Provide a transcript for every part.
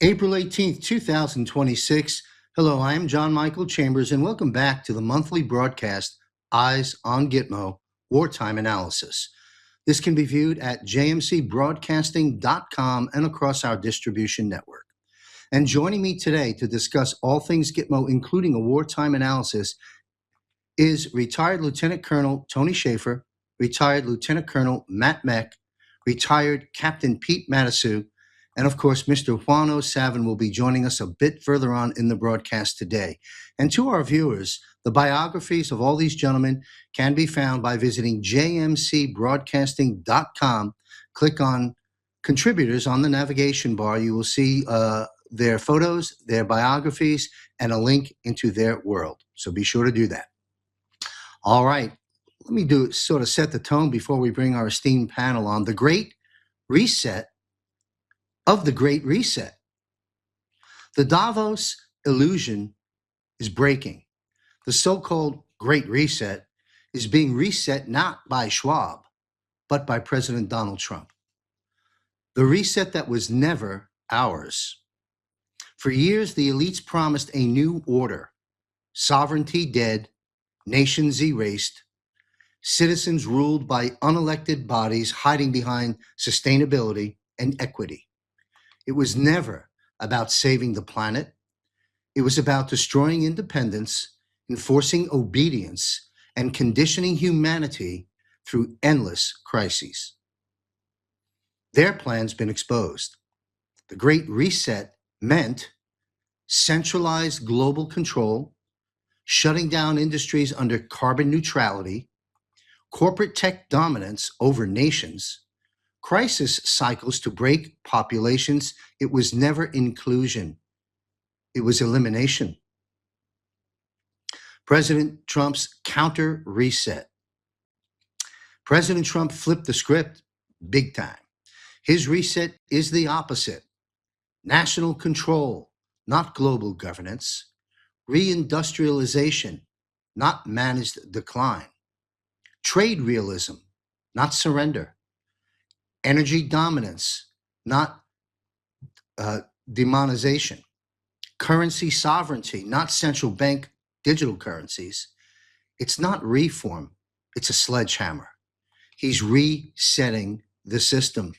April 18th, 2026. Hello, I am John Michael Chambers, and welcome back to the monthly broadcast, Eyes on Gitmo, Wartime Analysis. This can be viewed at jmcbroadcasting.com and across our distribution network. And joining me today to discuss all things Gitmo, including a wartime analysis, is retired Lieutenant Colonel Tony Schaefer, retired Lieutenant Colonel Matt Mack, retired Captain Pete Hegseth, and of course, Mr. Juan O'Savin will be joining us a bit further on in the broadcast today. And to our viewers, the biographies of all these gentlemen can be found by visiting jmcbroadcasting.com. Click on contributors on the navigation bar. You will see their photos, their biographies, and a link into their world. So be sure to do that. All right, let me sort of set the tone before we bring our esteemed panel on. The Great Reset of the Great Reset. The Davos illusion is breaking. The so-called Great Reset is being reset not by Schwab, but by President Donald Trump. The reset that was never ours. For years, the elites promised a new order. Sovereignty dead, nations erased, citizens ruled by unelected bodies hiding behind sustainability and equity. It was never about saving the planet. It was about destroying independence, enforcing obedience, and conditioning humanity through endless crises. Their plan's been exposed. The Great Reset meant centralized global control, shutting down industries under carbon neutrality, corporate tech dominance over nations, crisis cycles to break populations. It was never inclusion. It was elimination. President Trump's counter reset. President Trump flipped the script big time. His reset is the opposite. National control, not global governance. Reindustrialization, not managed decline. Trade realism, not surrender. Energy dominance, not demonization. Currency sovereignty, not central bank digital currencies. It's not reform, it's a sledgehammer. He's resetting the system.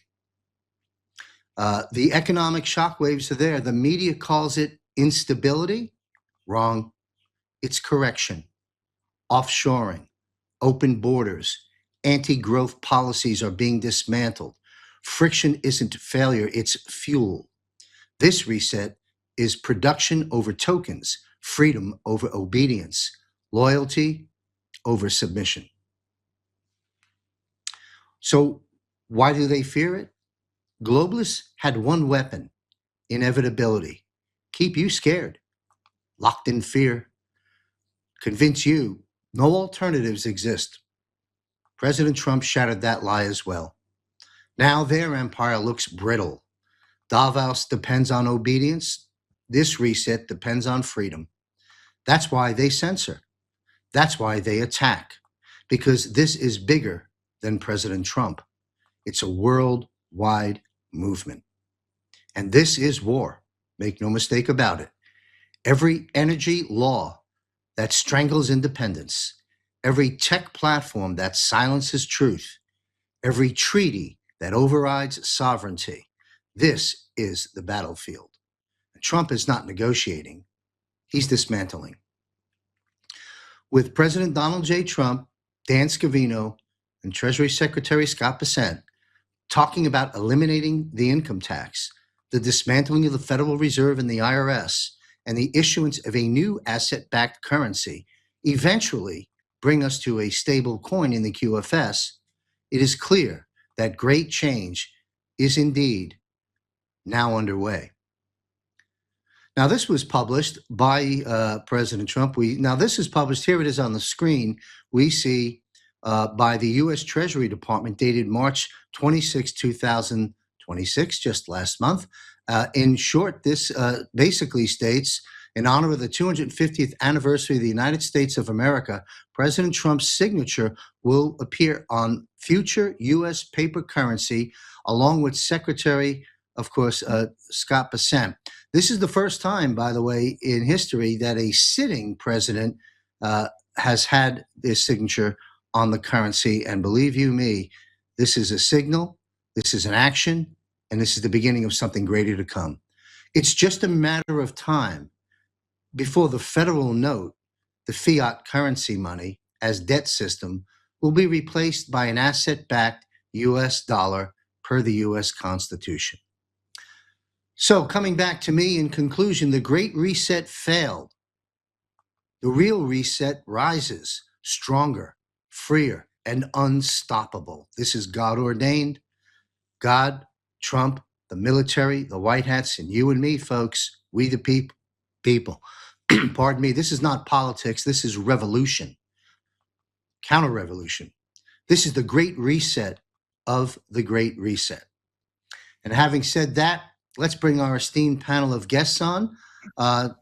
The economic shockwaves are there. The media calls it instability. Wrong. It's correction. Offshoring, open borders, anti-growth policies are being dismantled. Friction isn't failure, it's fuel. This reset is production over tokens, freedom over obedience, loyalty over submission. So why do they fear it? Globalists had one weapon, inevitability. Keep you scared, locked in fear, convince you no alternatives exist. President Trump shattered that lie as well. Now their empire looks brittle. Davos depends on obedience. This reset depends on freedom. That's why they censor. That's why they attack. Because this is bigger than President Trump. It's a worldwide movement. And this is war. Make no mistake about it. Every energy law that strangles independence, every tech platform that silences truth, every treaty that overrides sovereignty, this is the battlefield. Trump is not negotiating, he's dismantling. With President Donald J. Trump, Dan Scavino, and Treasury Secretary Scott Bessent talking about eliminating the income tax, the dismantling of the Federal Reserve and the IRS, and the issuance of a new asset-backed currency, eventually bring us to a stable coin in the QFS, it is clear that great change is indeed now underway. Now, this was published by President Trump. This is published, here it is on the screen. We see by the U.S. Treasury Department dated March 26, 2026, just last month. In short, this basically states, in honor of the 250th anniversary of the United States of America, President Trump's signature will appear on future U.S. paper currency, along with Secretary of course, Scott Bessent. This is the first time, by the way, in history that a sitting president has had their signature on the currency. And believe you me, this is a signal, this is an action, and this is the beginning of something greater to come. It's just a matter of time before the federal note, the fiat currency money as debt system, will be replaced by an asset-backed US dollar per the US Constitution. So, coming back to me in conclusion, the Great Reset failed. The real reset rises stronger, freer, and unstoppable. This is God ordained. God, Trump, the military, the white hats, and you and me, folks, we the people. Pardon me, this is not politics. This is revolution, counter-revolution. This is the Great Reset of the Great Reset. And having said that, let's bring our esteemed panel of guests on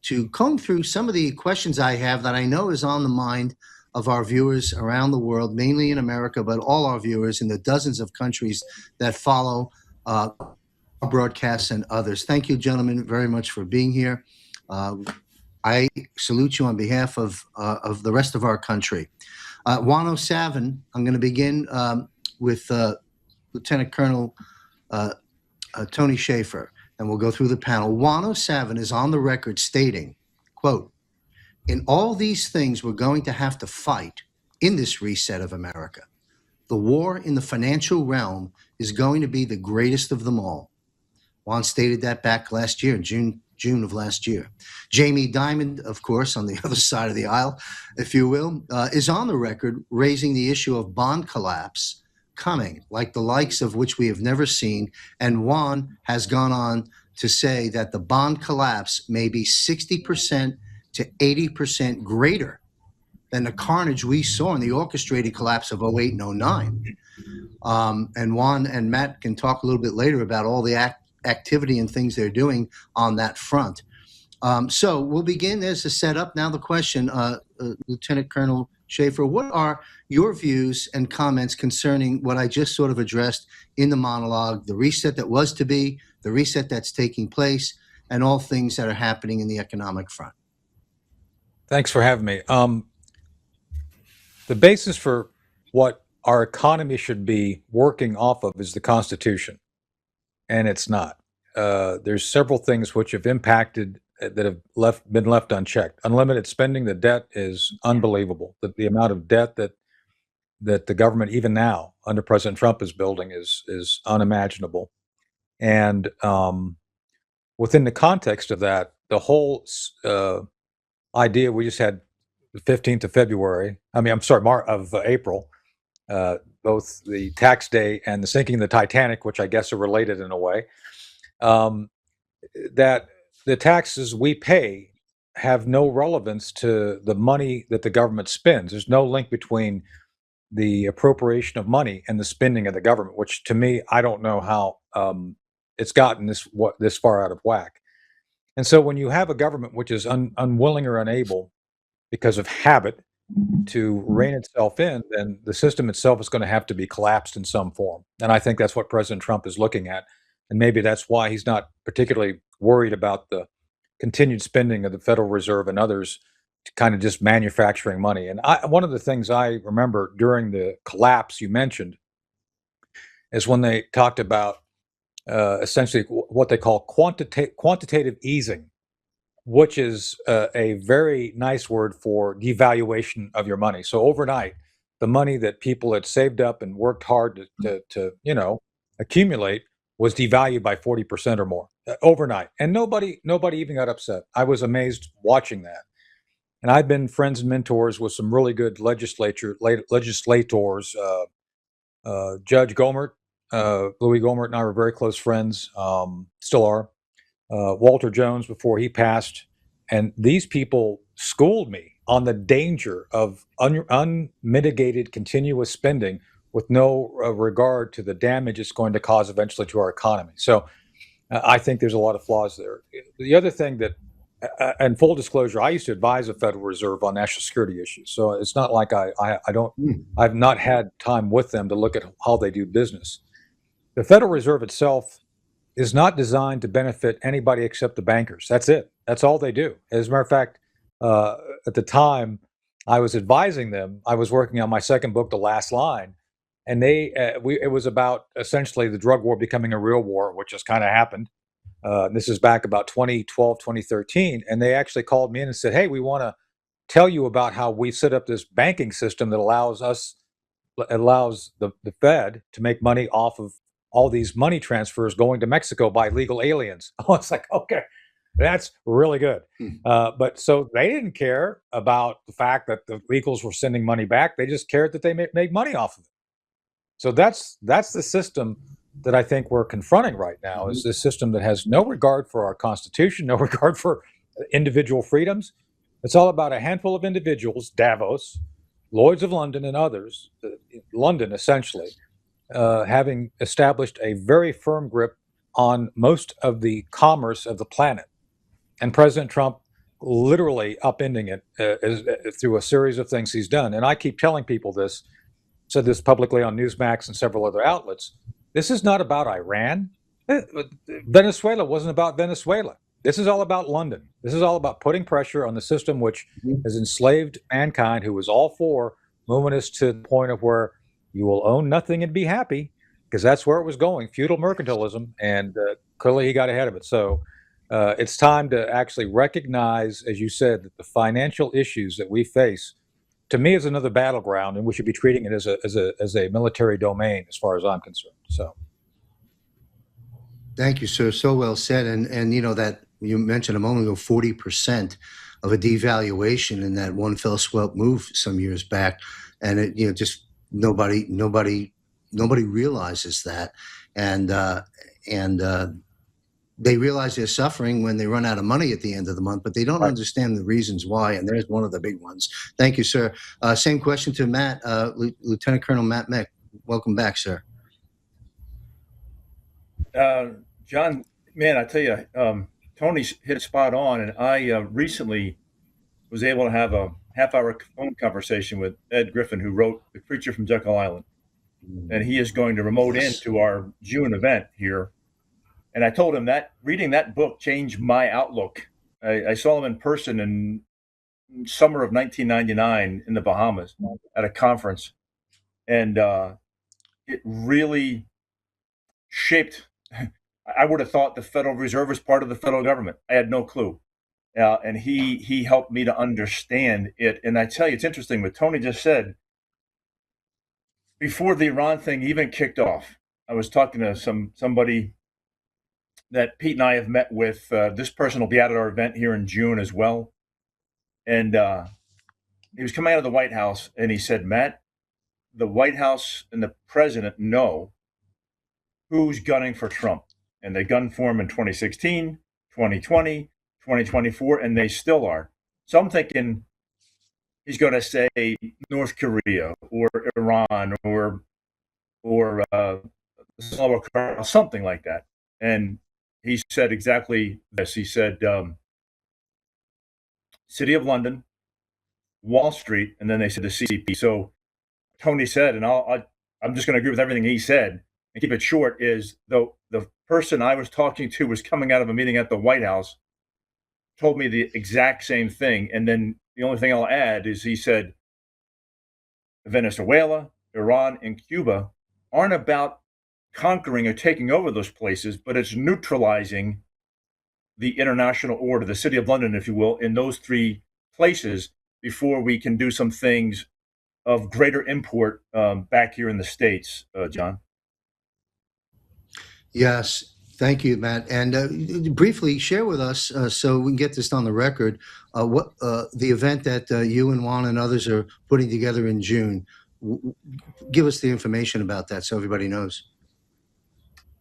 to comb through some of the questions I have that I know is on the mind of our viewers around the world, mainly in America, but all our viewers in the dozens of countries that follow our broadcasts and others. Thank you, gentlemen, very much for being here. I salute you on behalf of the rest of our country. Juan 07, I'm going to begin with Lieutenant Colonel Tony Shaffer, and we'll go through the panel. 107 is on the record stating, quote, in all these things we're going to have to fight in this reset of America. The war in the financial realm is going to be the greatest of them all. Juan stated that back last year, June of last year. Jamie Dimon, of course, on the other side of the aisle, if you will, is on the record raising the issue of bond collapse coming, like the likes of which we have never seen. And Juan has gone on to say that the bond collapse may be 60% to 80% greater than the carnage we saw in the orchestrated collapse of 08 and 09. And Juan and Matt can talk a little bit later about all the activity and things they're doing on that front. So we'll begin. There's a setup. Now the question, Lieutenant Colonel Shaffer, what are your views and comments concerning what I just sort of addressed in the monologue, the reset that was to be, the reset that's taking place, and all things that are happening in the economic front? Thanks for having me. The basis for what our economy should be working off of is the Constitution, and it's not. There's several things which have impacted that have been left unchecked. Unlimited spending, the debt is unbelievable. The amount of debt that the government, even now under President Trump, is building is unimaginable. And within the context of that, the whole idea we just had the 15th of February. Of April. Both the tax day and the sinking of the Titanic, which I guess are related in a way. That the taxes we pay have no relevance to the money that the government spends. There's no link between the appropriation of money and the spending of the government, which to me, I don't know how it's gotten this far out of whack. And so when you have a government which is unwilling or unable, because of habit, to rein itself in, then the system itself is going to have to be collapsed in some form. And I think that's what President Trump is looking at. And maybe that's why he's not particularly worried about the continued spending of the Federal Reserve and others to kind of just manufacturing money. And one of the things I remember during the collapse you mentioned is when they talked about essentially what they call quantitative easing, which is a very nice word for devaluation of your money. So overnight, the money that people had saved up and worked hard to accumulate was devalued by 40% or more overnight, and nobody even got upset. I was amazed watching that. And I've been friends and mentors with some really good legislators. Judge Gohmert, Louis Gohmert, and I were very close friends, still are. Walter Jones before he passed. And these people schooled me on the danger of unmitigated continuous spending with no regard to the damage it's going to cause eventually to our economy. So I think there's a lot of flaws there. The other thing that, and full disclosure, I used to advise the Federal Reserve on national security issues. So it's not like I've not had time with them to look at how they do business. The Federal Reserve itself is not designed to benefit anybody except the bankers. That's it. That's all they do. As a matter of fact, at the time I was advising them, I was working on my second book, The Last Line, and it was about essentially the drug war becoming a real war, which just kind of happened. This is back about 2012, 2013, and they actually called me in and said, "Hey, we want to tell you about how we set up this banking system that allows the Fed to make money off of all these money transfers going to Mexico by legal aliens." I was like, okay, that's really good. But so they didn't care about the fact that the illegals were sending money back. They just cared that they made money off of it. So that's the system that I think we're confronting right now, is this system that has no regard for our Constitution, no regard for individual freedoms. It's all about a handful of individuals, Davos, Lloyd's of London, and others, London essentially, having established a very firm grip on most of the commerce of the planet. And President Trump literally upending it through a series of things he's done. And I keep telling people this, said this publicly on Newsmax and several other outlets. This is not about Iran. Venezuela wasn't about Venezuela. This is all about London. This is all about putting pressure on the system which has enslaved mankind, who was all for moving us to the point of where you will own nothing and be happy, because that's where it was going, feudal mercantilism, and clearly he got ahead of it. So it's time to actually recognize, as you said, that the financial issues that we face, to me, is another battleground, and we should be treating it as a military domain, as far as I'm concerned. So, Thank you, sir. So well said. And you know that you mentioned a moment ago, 40% of a devaluation in that one fell swoop move some years back, and it just nobody realizes that, and they realize they're suffering when they run out of money at the end of the month, but they don't right. understand the reasons why. And there's one of the big ones. Thank you, sir. Same question to Matt, Lieutenant Colonel Matt Mack. Welcome back, sir. John, man, I tell you, Tony hit spot on, and I recently was able to have a half-hour phone conversation with Ed Griffin, who wrote The Creature from Jekyll Island, and he is going to remote into our June event here. And I told him that reading that book changed my outlook. I saw him in person in summer of 1999 in the Bahamas at a conference, and it really shaped. I would have thought the Federal Reserve was part of the federal government. I had no clue. And he helped me to understand it. And I tell you, it's interesting what Tony just said. Before the Iran thing even kicked off, I was talking to somebody that Pete and I have met with. This person will be at our event here in June as well. And he was coming out of the White House, and he said, "Matt, the White House and the president know who's gunning for Trump. And they gunned for him in 2016, 2020, 2024, and they still are." So I'm thinking he's going to say North Korea or Iran or something like that. And he said exactly this. He said, City of London, Wall Street, and then they said the CCP. So Tony said, and I'm just going to agree with everything he said and keep it short, is the person I was talking to was coming out of a meeting at the White House, told me the exact same thing. And then the only thing I'll add is he said Venezuela, Iran, and Cuba aren't about conquering or taking over those places, but it's neutralizing the international order, the City of London, if you will, in those three places before we can do some things of greater import back here in the States, John. Yes. Thank you, Matt. And briefly share with us, so we can get this on the record, what the event that you and Juan and others are putting together in June. Give us the information about that so everybody knows.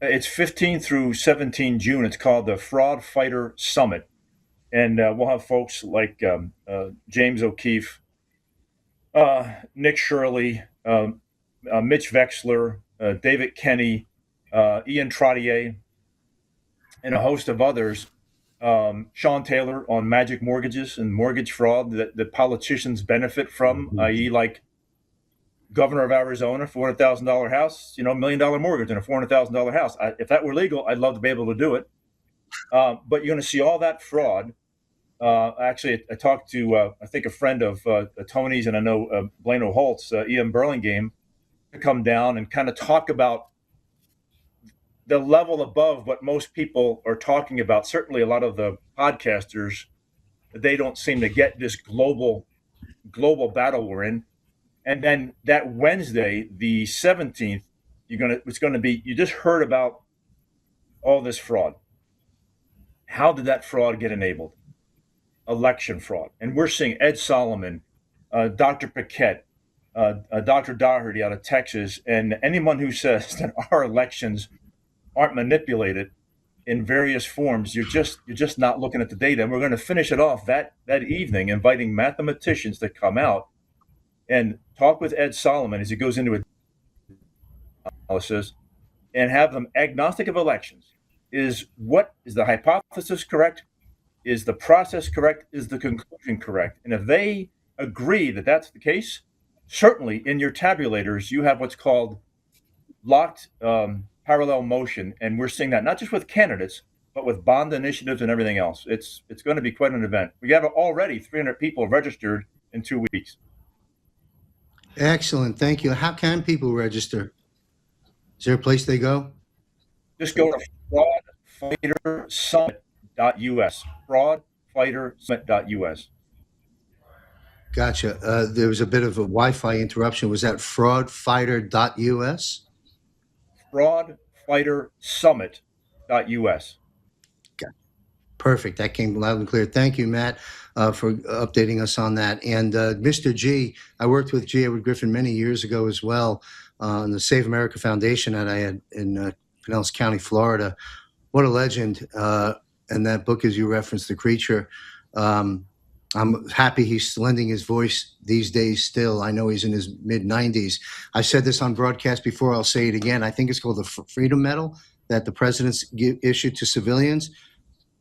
It's 15 through 17 June. It's called the Fraud Fighter Summit. And we'll have folks like James O'Keefe, Nick Shirley, Mitch Vexler, David Kenny, Ian Trottier, and a host of others. Sean Taylor on magic mortgages and mortgage fraud that politicians benefit from, i.e. like governor of Arizona, $400,000 house, $1 million mortgage and a $400,000 house. If that were legal, I'd love to be able to do it. But you're going to see all that fraud. Actually, I talked to, I think, a friend of Tony's, and I know Blano Holtz, Ian Burlingame, to come down and kind of talk about the level above what most people are talking about. Certainly, a lot of the podcasters, they don't seem to get this global battle we're in. And then that Wednesday, the 17th, it's going to be. You just heard about all this fraud. How did that fraud get enabled? Election fraud. And we're seeing Ed Solomon, Dr. Paquette, Dr. Doherty out of Texas, and anyone who says that our elections aren't manipulated in various forms, you're just not looking at the data. And we're going to finish it off that evening, inviting mathematicians to come out and talk with Ed Solomon as he goes into analysis and have them agnostic of elections. Is the hypothesis correct? Is the process correct? Is the conclusion correct? And if they agree that that's the case, certainly in your tabulators, you have what's called locked parallel motion. And we're seeing that not just with candidates, but with bond initiatives and everything else. It's going to be quite an event. We have already 300 people registered in 2 weeks. Excellent. Thank you. How can people register? Is there a place they go? Just go to fraudfightersummit.us. Fraudfightersummit.us. Gotcha. There was a bit of a Wi-Fi interruption. Was that fraudfighter.us? Fraudfightersummit.us. Perfect. That came loud and clear. Thank you, Matt, for updating us on that. And Mr. G, I worked with G. Edward Griffin many years ago as well on the Save America Foundation that I had in Pinellas County, Florida. What a legend. And that book, as you referenced, The Creature. I'm happy he's lending his voice these days still. I know he's in his mid-90s. I said this on broadcast before. I'll say it again. I think it's called the Freedom Medal that the president's issued to civilians.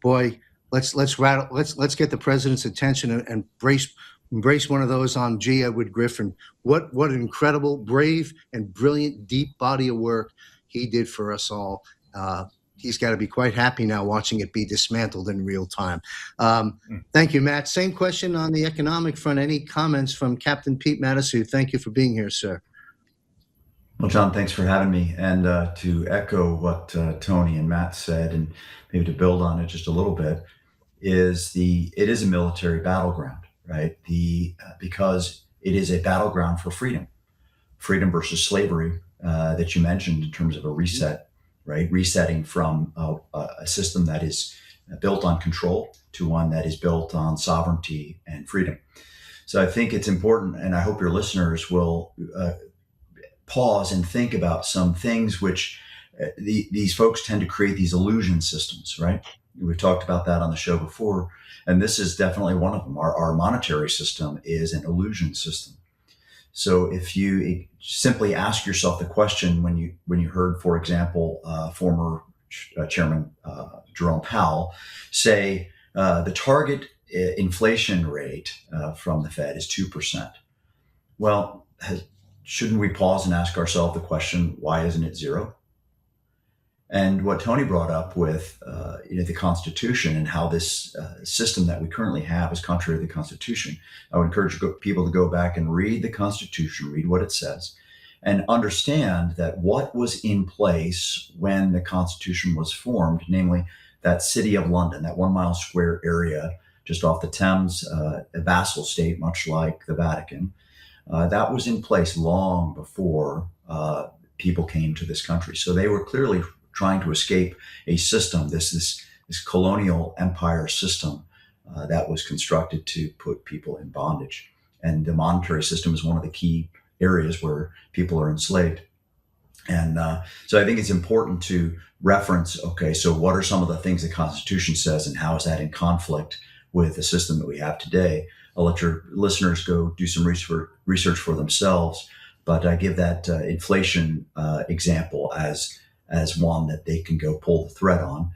Boy, let's get the president's attention and embrace one of those on G. Edward Griffin. What an incredible, brave, and brilliant, deep body of work he did for us all. He's got to be quite happy now watching it be dismantled in real time. Thank you, Matt. Same question on the economic front. Any comments from Captain Pete Matasu? Thank you for being here, sir. Well, John, thanks for having me. And to echo what Tony and Matt said, and maybe to build on it just a little bit, it is a military battleground, right? Because it is a battleground for freedom versus slavery that you mentioned in terms of a reset, right? Resetting from a system that is built on control to one that is built on sovereignty and freedom. So I think it's important, and I hope your listeners will pause and think about some things which these folks tend to create these illusion systems, right? We've talked about that on the show before, and this is definitely one of them. Our monetary system is an illusion system. So if you simply ask yourself the question when you heard, for example, former Chairman Jerome Powell say the target inflation rate from the Fed is 2%. Well, shouldn't we pause and ask ourselves the question, why isn't it zero? And what Tony brought up with the Constitution and how this system that we currently have is contrary to the Constitution. I would encourage people to go back and read the Constitution, read what it says, and understand that what was in place when the Constitution was formed, namely that City of London, that 1 mile square area just off the Thames, a vassal state, much like the Vatican, that was in place long before people came to this country. So they were clearly trying to escape a system, this colonial empire system that was constructed to put people in bondage. And the monetary system is one of the key areas where people are enslaved. And so I think it's important to reference, okay, so what are some of the things the Constitution says and how is that in conflict with the system that we have today? I'll let your listeners go do some research for themselves, but I give that inflation example as one that they can go pull the thread on.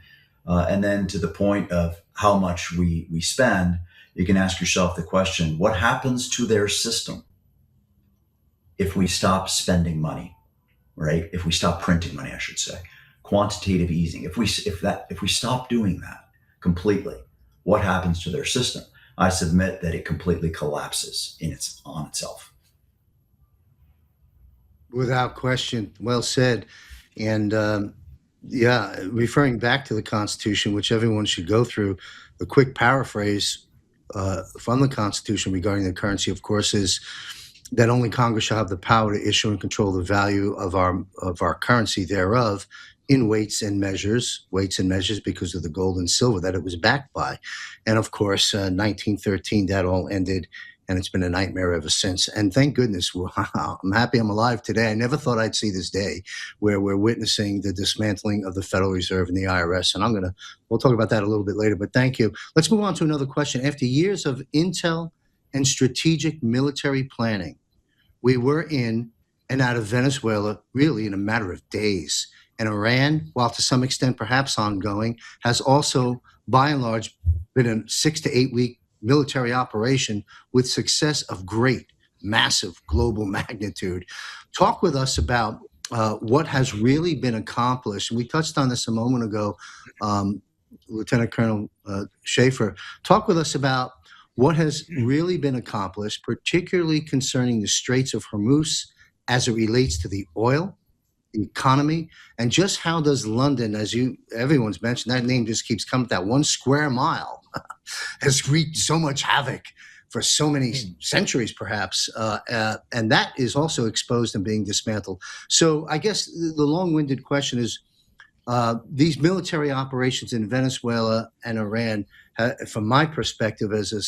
And then to the point of how much we spend, you can ask yourself the question, what happens to their system if we stop spending money, right? If we stop printing money, I should say, quantitative easing. If we stop doing that completely, what happens to their system? I submit that it completely collapses on itself. Without question, well said. And yeah, referring back to the Constitution, which everyone should go through, the quick paraphrase from the Constitution regarding the currency, of course, is that only Congress shall have the power to issue and control the value of our currency thereof in weights and measures because of the gold and silver that it was backed by. And of course, 1913, that all ended, and it's been a nightmare ever since. And thank goodness, I'm happy I'm alive today. I never thought I'd see this day where we're witnessing the dismantling of the Federal Reserve and the IRS. And we'll talk about that a little bit later, but thank you. Let's move on to another question. After years of intel and strategic military planning, we were in and out of Venezuela really in a matter of days. And Iran, while to some extent perhaps ongoing, has also, by and large, been a 6 to 8 week military operation with success of great, massive global magnitude. Talk with us about what has really been accomplished. We touched on this a moment ago, Lieutenant Colonel Schaefer. Talk with us about what has really been accomplished, particularly concerning the Straits of Hormuz as it relates to the oil, the economy, and just how does London, as everyone's mentioned, that name just keeps coming, that 1 square mile has wreaked so much havoc for so many centuries, perhaps, and that is also exposed and being dismantled. So I guess the long-winded question is, these military operations in Venezuela and Iran, from my perspective as a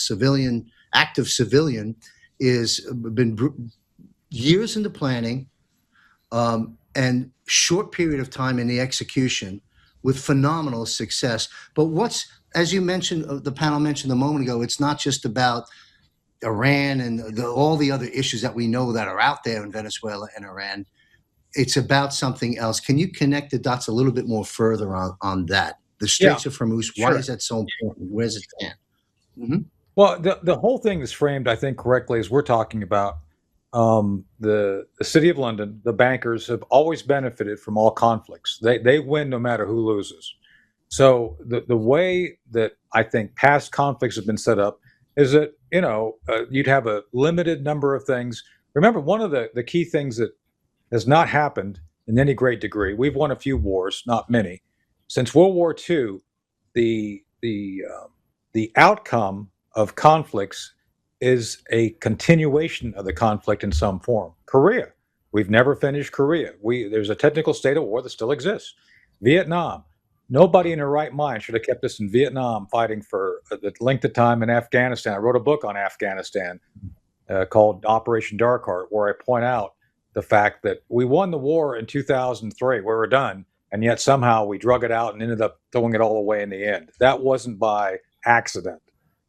active civilian, is been years in the planning and short period of time in the execution with phenomenal success. But as you mentioned, the panel mentioned a moment ago, it's not just about Iran and all the other issues that we know that are out there in Venezuela and Iran. It's about something else. Can you connect the dots a little bit more further on that? The Straits of Hormuz, why is that so important? Where does it stand? Mm-hmm. Well, the whole thing is framed, I think, correctly as we're talking about. The City of London, the bankers have always benefited from all conflicts. They win no matter who loses. So the way that I think past conflicts have been set up is that, you'd have a limited number of things. Remember, one of the key things that has not happened in any great degree, we've won a few wars, not many. Since World War II, the outcome of conflicts is a continuation of the conflict in some form. Korea, we've never finished Korea. There's a technical state of war that still exists. Vietnam, nobody in their right mind should have kept us in Vietnam fighting for the length of time in Afghanistan. I wrote a book on Afghanistan called Operation Dark Heart, where I point out the fact that we won the war in 2003, we were done, and yet somehow we drug it out and ended up throwing it all away in the end. That wasn't by accident.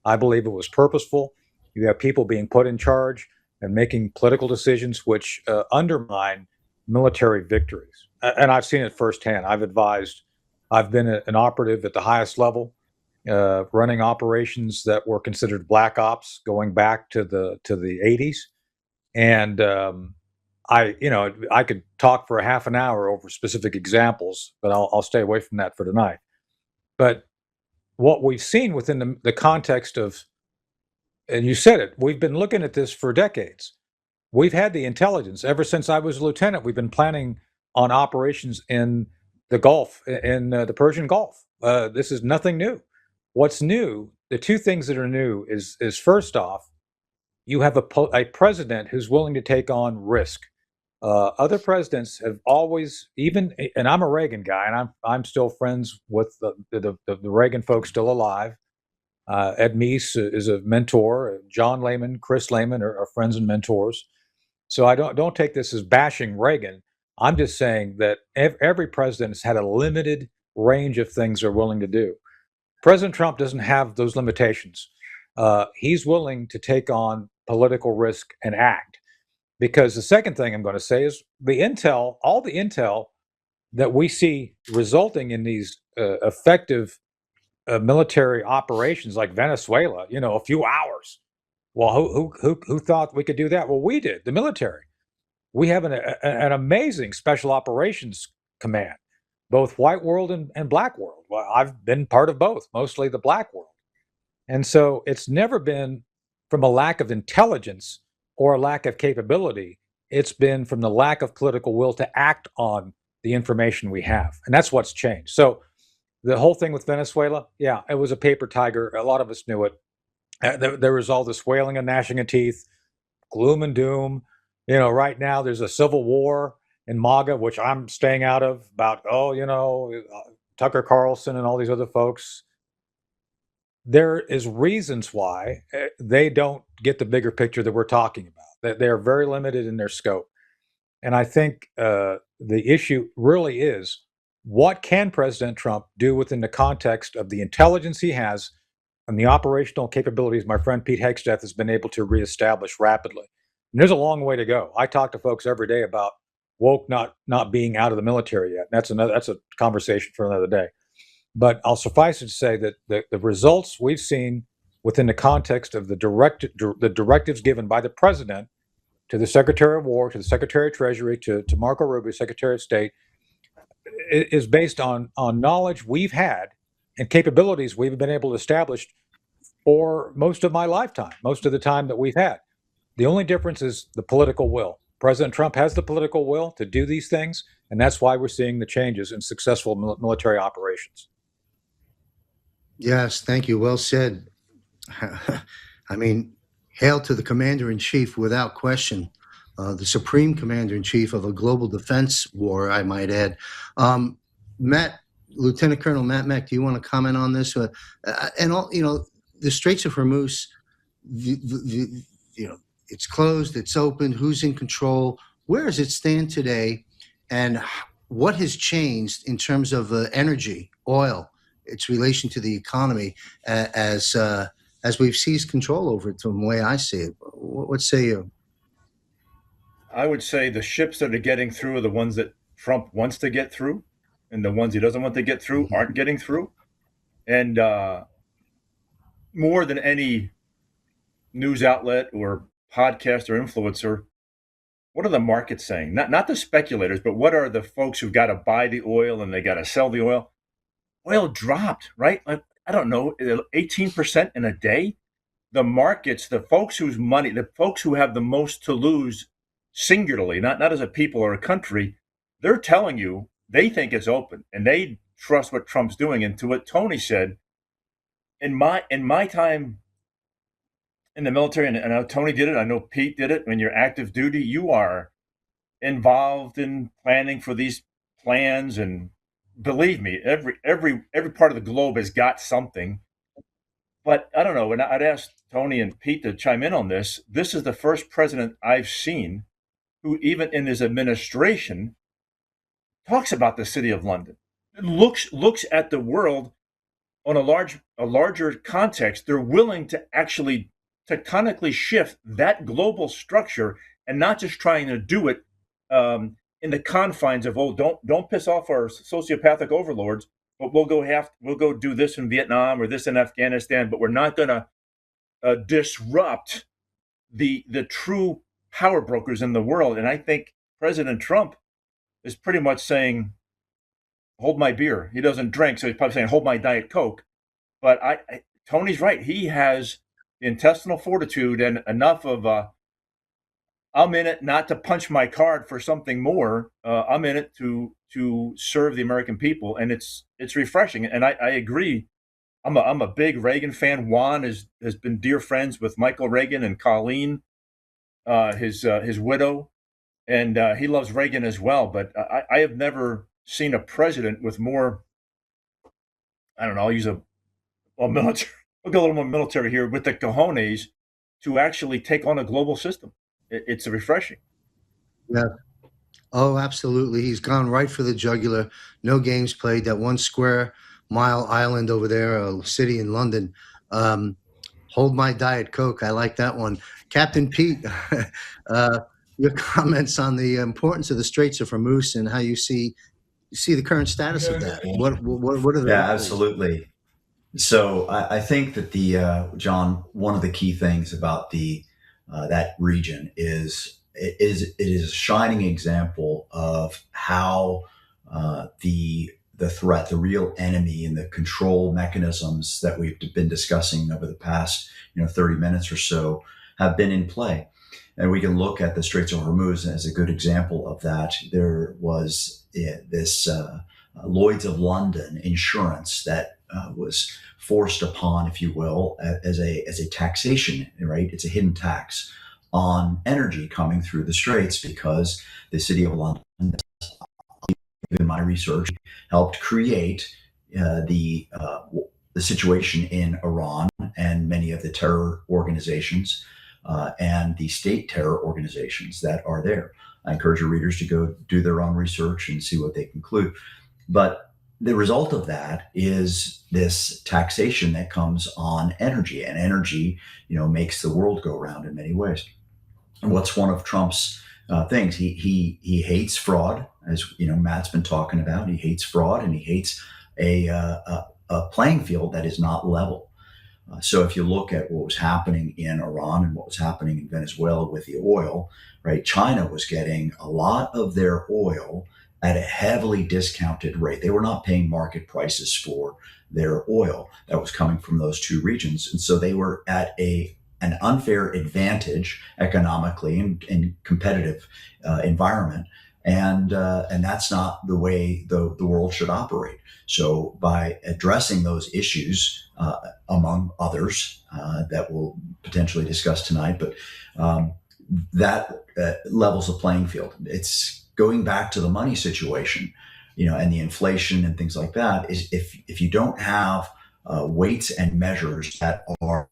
I believe it was purposeful. You have people being put in charge and making political decisions which undermine military victories. And I've seen it firsthand. I've been an operative at the highest level, running operations that were considered black ops going back to the 80s. And I could talk for a half an hour over specific examples, but I'll stay away from that for tonight. But what we've seen within the context of, and you said it, we've been looking at this for decades. We've had the intelligence ever since I was a lieutenant. We've been planning on operations in the Gulf, in the Persian Gulf. This is nothing new. What's new, the two things that are new is first off, you have a president who's willing to take on risk. Other presidents have always, and I'm a Reagan guy, and I'm still friends with the Reagan folks still alive. Ed Meese is a mentor. John Lehman, Chris Lehman are friends and mentors. So I don't take this as bashing Reagan. I'm just saying that every president has had a limited range of things they're willing to do. President Trump doesn't have those limitations. He's willing to take on political risk and act. Because the second thing I'm going to say is all the intel that we see resulting in these effective military operations like Venezuela, a few hours. Well, who thought we could do that? Well, we did, the military. we have an amazing special operations command, both white world and black world. Well, I've been part of both, mostly the black world. And so it's never been from a lack of intelligence or a lack of capability. It's been from the lack of political will to act on the information we have. And that's what's changed. So the whole thing with Venezuela, yeah, it was a paper tiger. A lot of us knew it. There was all this wailing and gnashing of teeth, gloom and doom. Right now there's a civil war in MAGA, which I'm staying out of, about, Tucker Carlson and all these other folks. There is reasons why they don't get the bigger picture that we're talking about. They're very limited in their scope. And I think the issue really is, what can President Trump do within the context of the intelligence he has and the operational capabilities my friend Pete Hegseth has been able to reestablish rapidly? And there's a long way to go. I talk to folks every day about woke not being out of the military yet. That's a conversation for another day. But I'll suffice it to say that the results we've seen within the context of the directives given by the president to the Secretary of War, to the Secretary of Treasury, to Marco Rubio, Secretary of State, is based on knowledge we've had and capabilities we've been able to establish for most of my lifetime, most of the time that we've had. The only difference is the political will. President Trump has the political will to do these things, and that's why we're seeing the changes in successful military operations. Yes, thank you. Well said. I mean, hail to the commander-in-chief without question, the supreme commander-in-chief of a global defense war, I might add. Lieutenant Colonel Mack, do you want to comment on this? The Straits of Hormuz, it's closed, it's open, who's in control? Where does it stand today? And what has changed in terms of energy, oil, its relation to the economy as we've seized control over it, from the way I see it? What say you? I would say the ships that are getting through are the ones that Trump wants to get through, and the ones he doesn't want to get through aren't getting through. And more than any news outlet or podcast or influencer, what are the markets saying? Not the speculators, but what are the folks who've got to buy the oil and they got to sell the oil? Oil dropped, right? I don't know, 18% in a day. The markets, the folks whose money, the folks who have the most to lose singularly, not as a people or a country, they're telling you they think it's open and they trust what Trump's doing. And to what Tony said, in my time in the military, and I know Tony did it, I know Pete did it, when you're active duty, you are involved in planning for these plans. And believe me, every part of the globe has got something. But I don't know, and I'd ask Tony and Pete to chime in on this. This is the first president I've seen who, even in his administration, talks about the city of London. Looks at the world on a larger context. They're willing to actually tectonically shift that global structure, and not just trying to do it in the confines of, don't piss off our sociopathic overlords, but we'll go do this in Vietnam or this in Afghanistan, but we're not going to disrupt the true power brokers in the world. And I think President Trump is pretty much saying, hold my beer. He doesn't drink, so he's probably saying, hold my Diet Coke. But Tony's right. He has the intestinal fortitude and enough of I'm in it not to punch my card for something more. I'm in it to serve the American people, and it's refreshing. And I agree. I'm a big Reagan fan. Juan has been dear friends with Michael Reagan and Colleen, his widow, and he loves Reagan as well. But I have never seen a president with more. I don't know. I'll use military. We'll go a little more military here, with the cojones to actually take on a global system. It's refreshing. Yeah. Oh, absolutely. He's gone right for the jugular. No games played. That 1 square mile island over there, a city in London. Hold my Diet Coke. I like that one. Captain Pete, your comments on the importance of the Straits of Hormuz and how you see the current status of that. What are the absolutely. So I think that John, one of the key things about that region is it is a shining example of how the threat, the real enemy, and the control mechanisms that we've been discussing over the past 30 minutes or so have been in play. And we can look at the Straits of Hormuz as a good example of that. There was this Lloyd's of London insurance that was forced upon, if you will, as a taxation, right? It's a hidden tax on energy coming through the Straits because the city of London, in my research, helped create the situation in Iran and many of the terror organizations and the state terror organizations that are there. I encourage your readers to go do their own research and see what they conclude. But the result of that is this taxation that comes on energy, and energy, makes the world go round in many ways. And what's one of Trump's things? He hates fraud, as Matt's been talking about. He hates fraud, and he hates a playing field that is not level. So if you look at what was happening in Iran and what was happening in Venezuela with the oil, right? China was getting a lot of their oil at a heavily discounted rate. They were not paying market prices for their oil that was coming from those two regions. And so they were at an unfair advantage economically and competitive environment. And that's not the way the world should operate. So by addressing those issues, among others that we'll potentially discuss tonight, but that levels the playing field. It's going back to the money situation, and the inflation and things like that. Is if you don't have weights and measures that are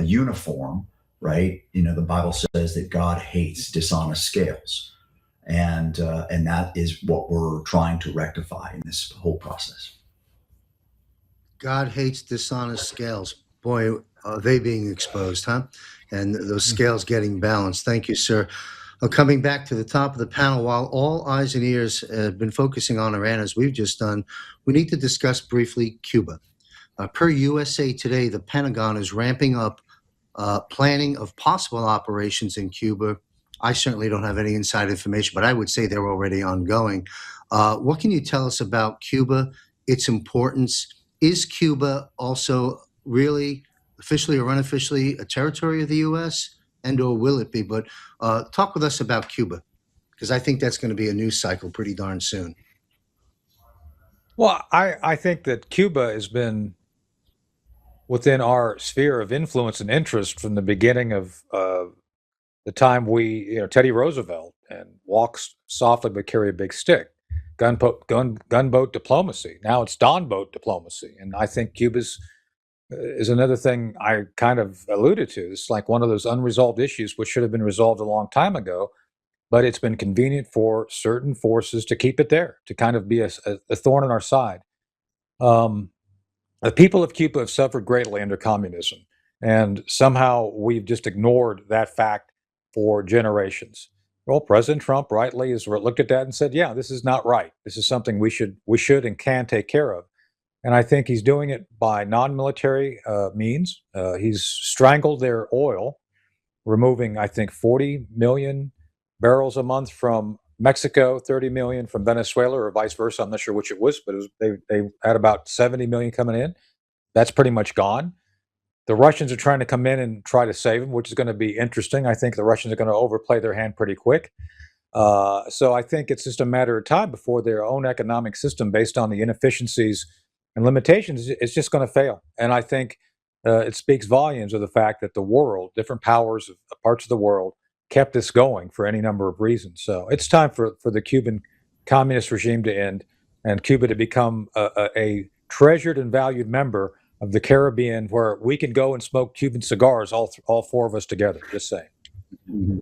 uniform, right? The Bible says that God hates dishonest scales. And that is what we're trying to rectify in this whole process. God hates dishonest scales. Boy, are they being exposed, huh? And those scales getting balanced. Thank you, sir. Coming back to the top of the panel, while all eyes and ears have been focusing on Iran, as we've just done, we need to discuss briefly Cuba. Per USA Today, the Pentagon is ramping up planning of possible operations in Cuba. I certainly don't have any inside information, but I would say they're already ongoing. What can you tell us about Cuba, its importance? Is Cuba also really officially or unofficially a territory of the U.S., and or will it be? But talk with us about Cuba, because I think that's going to be a news cycle pretty darn soon. Well, I think that Cuba has been within our sphere of influence and interest from the beginning of the time Teddy Roosevelt and walks softly but carry a big stick, gunboat diplomacy. Now it's Don boat diplomacy, and I think Cuba's is another thing I kind of alluded to. It's like one of those unresolved issues which should have been resolved a long time ago, but it's been convenient for certain forces to keep it there, to kind of be a thorn in our side. The people of Cuba have suffered greatly under communism, and somehow we've just ignored that fact for generations. Well, President Trump rightly has looked at that and said, "Yeah, this is not right. This is something we should and can take care of." And I think he's doing it by non-military means. He's strangled their oil, removing, I think, 40 million barrels a month from Mexico, 30 million from Venezuela, or vice versa. I'm not sure which it was, but they had about 70 million coming in. That's pretty much gone. The Russians are trying to come in and try to save them, which is going to be interesting. I think the Russians are going to overplay their hand pretty quick. So I think it's just a matter of time before their own economic system, based on the inefficiencies and limitations, is just going to fail. And I think it speaks volumes of the fact that the world, different powers of parts of the world, kept this going for any number of reasons. So it's time for the Cuban communist regime to end and Cuba to become a treasured and valued member of the Caribbean, where we can go and smoke Cuban cigars, all four of us together. Just saying. Mm-hmm.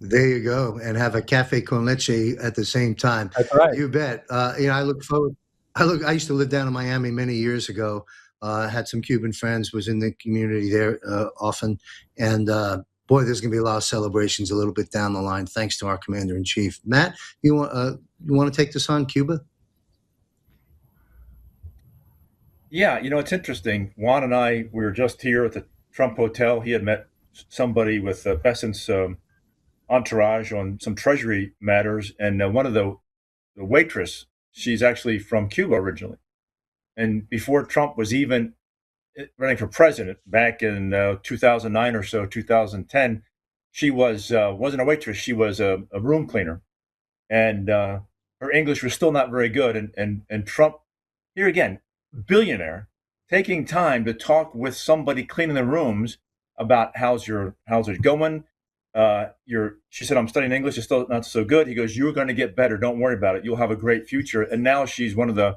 There you go, and have a cafe con leche at the same time. That's right. You bet. I look forward. I used to live down in Miami many years ago. Had some Cuban friends. Was in the community there often, and boy, there's going to be a lot of celebrations a little bit down the line, thanks to our commander in chief. Matt, you want to take this on, Cuba? Yeah, it's interesting. Juan and I, we were just here at the Trump Hotel. He had met somebody with Besson's entourage on some treasury matters, and one of the waitress, she's actually from Cuba originally, and before Trump was even running for president back in 2009 or so, 2010, she wasn't a waitress, she was a room cleaner, and her English was still not very good, and Trump, here again, billionaire, taking time to talk with somebody cleaning the rooms about how's it going. She said, I'm studying English, it's still not so good. He goes, you're going to get better, don't worry about it, you'll have a great future. And now she's one of the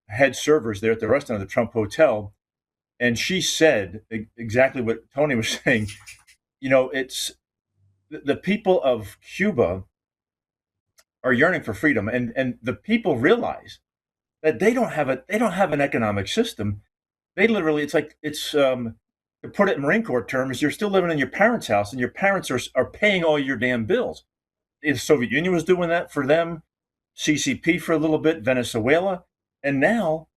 head servers there at the restaurant at the Trump Hotel, and she said exactly what Tony was saying. It's the people of Cuba are yearning for freedom, and the people realize that they don't have an economic system. They literally, to put it in Marine Corps terms, you're still living in your parents' house, and your parents are paying all your damn bills. The Soviet Union was doing that for them, CCP for a little bit, Venezuela, and now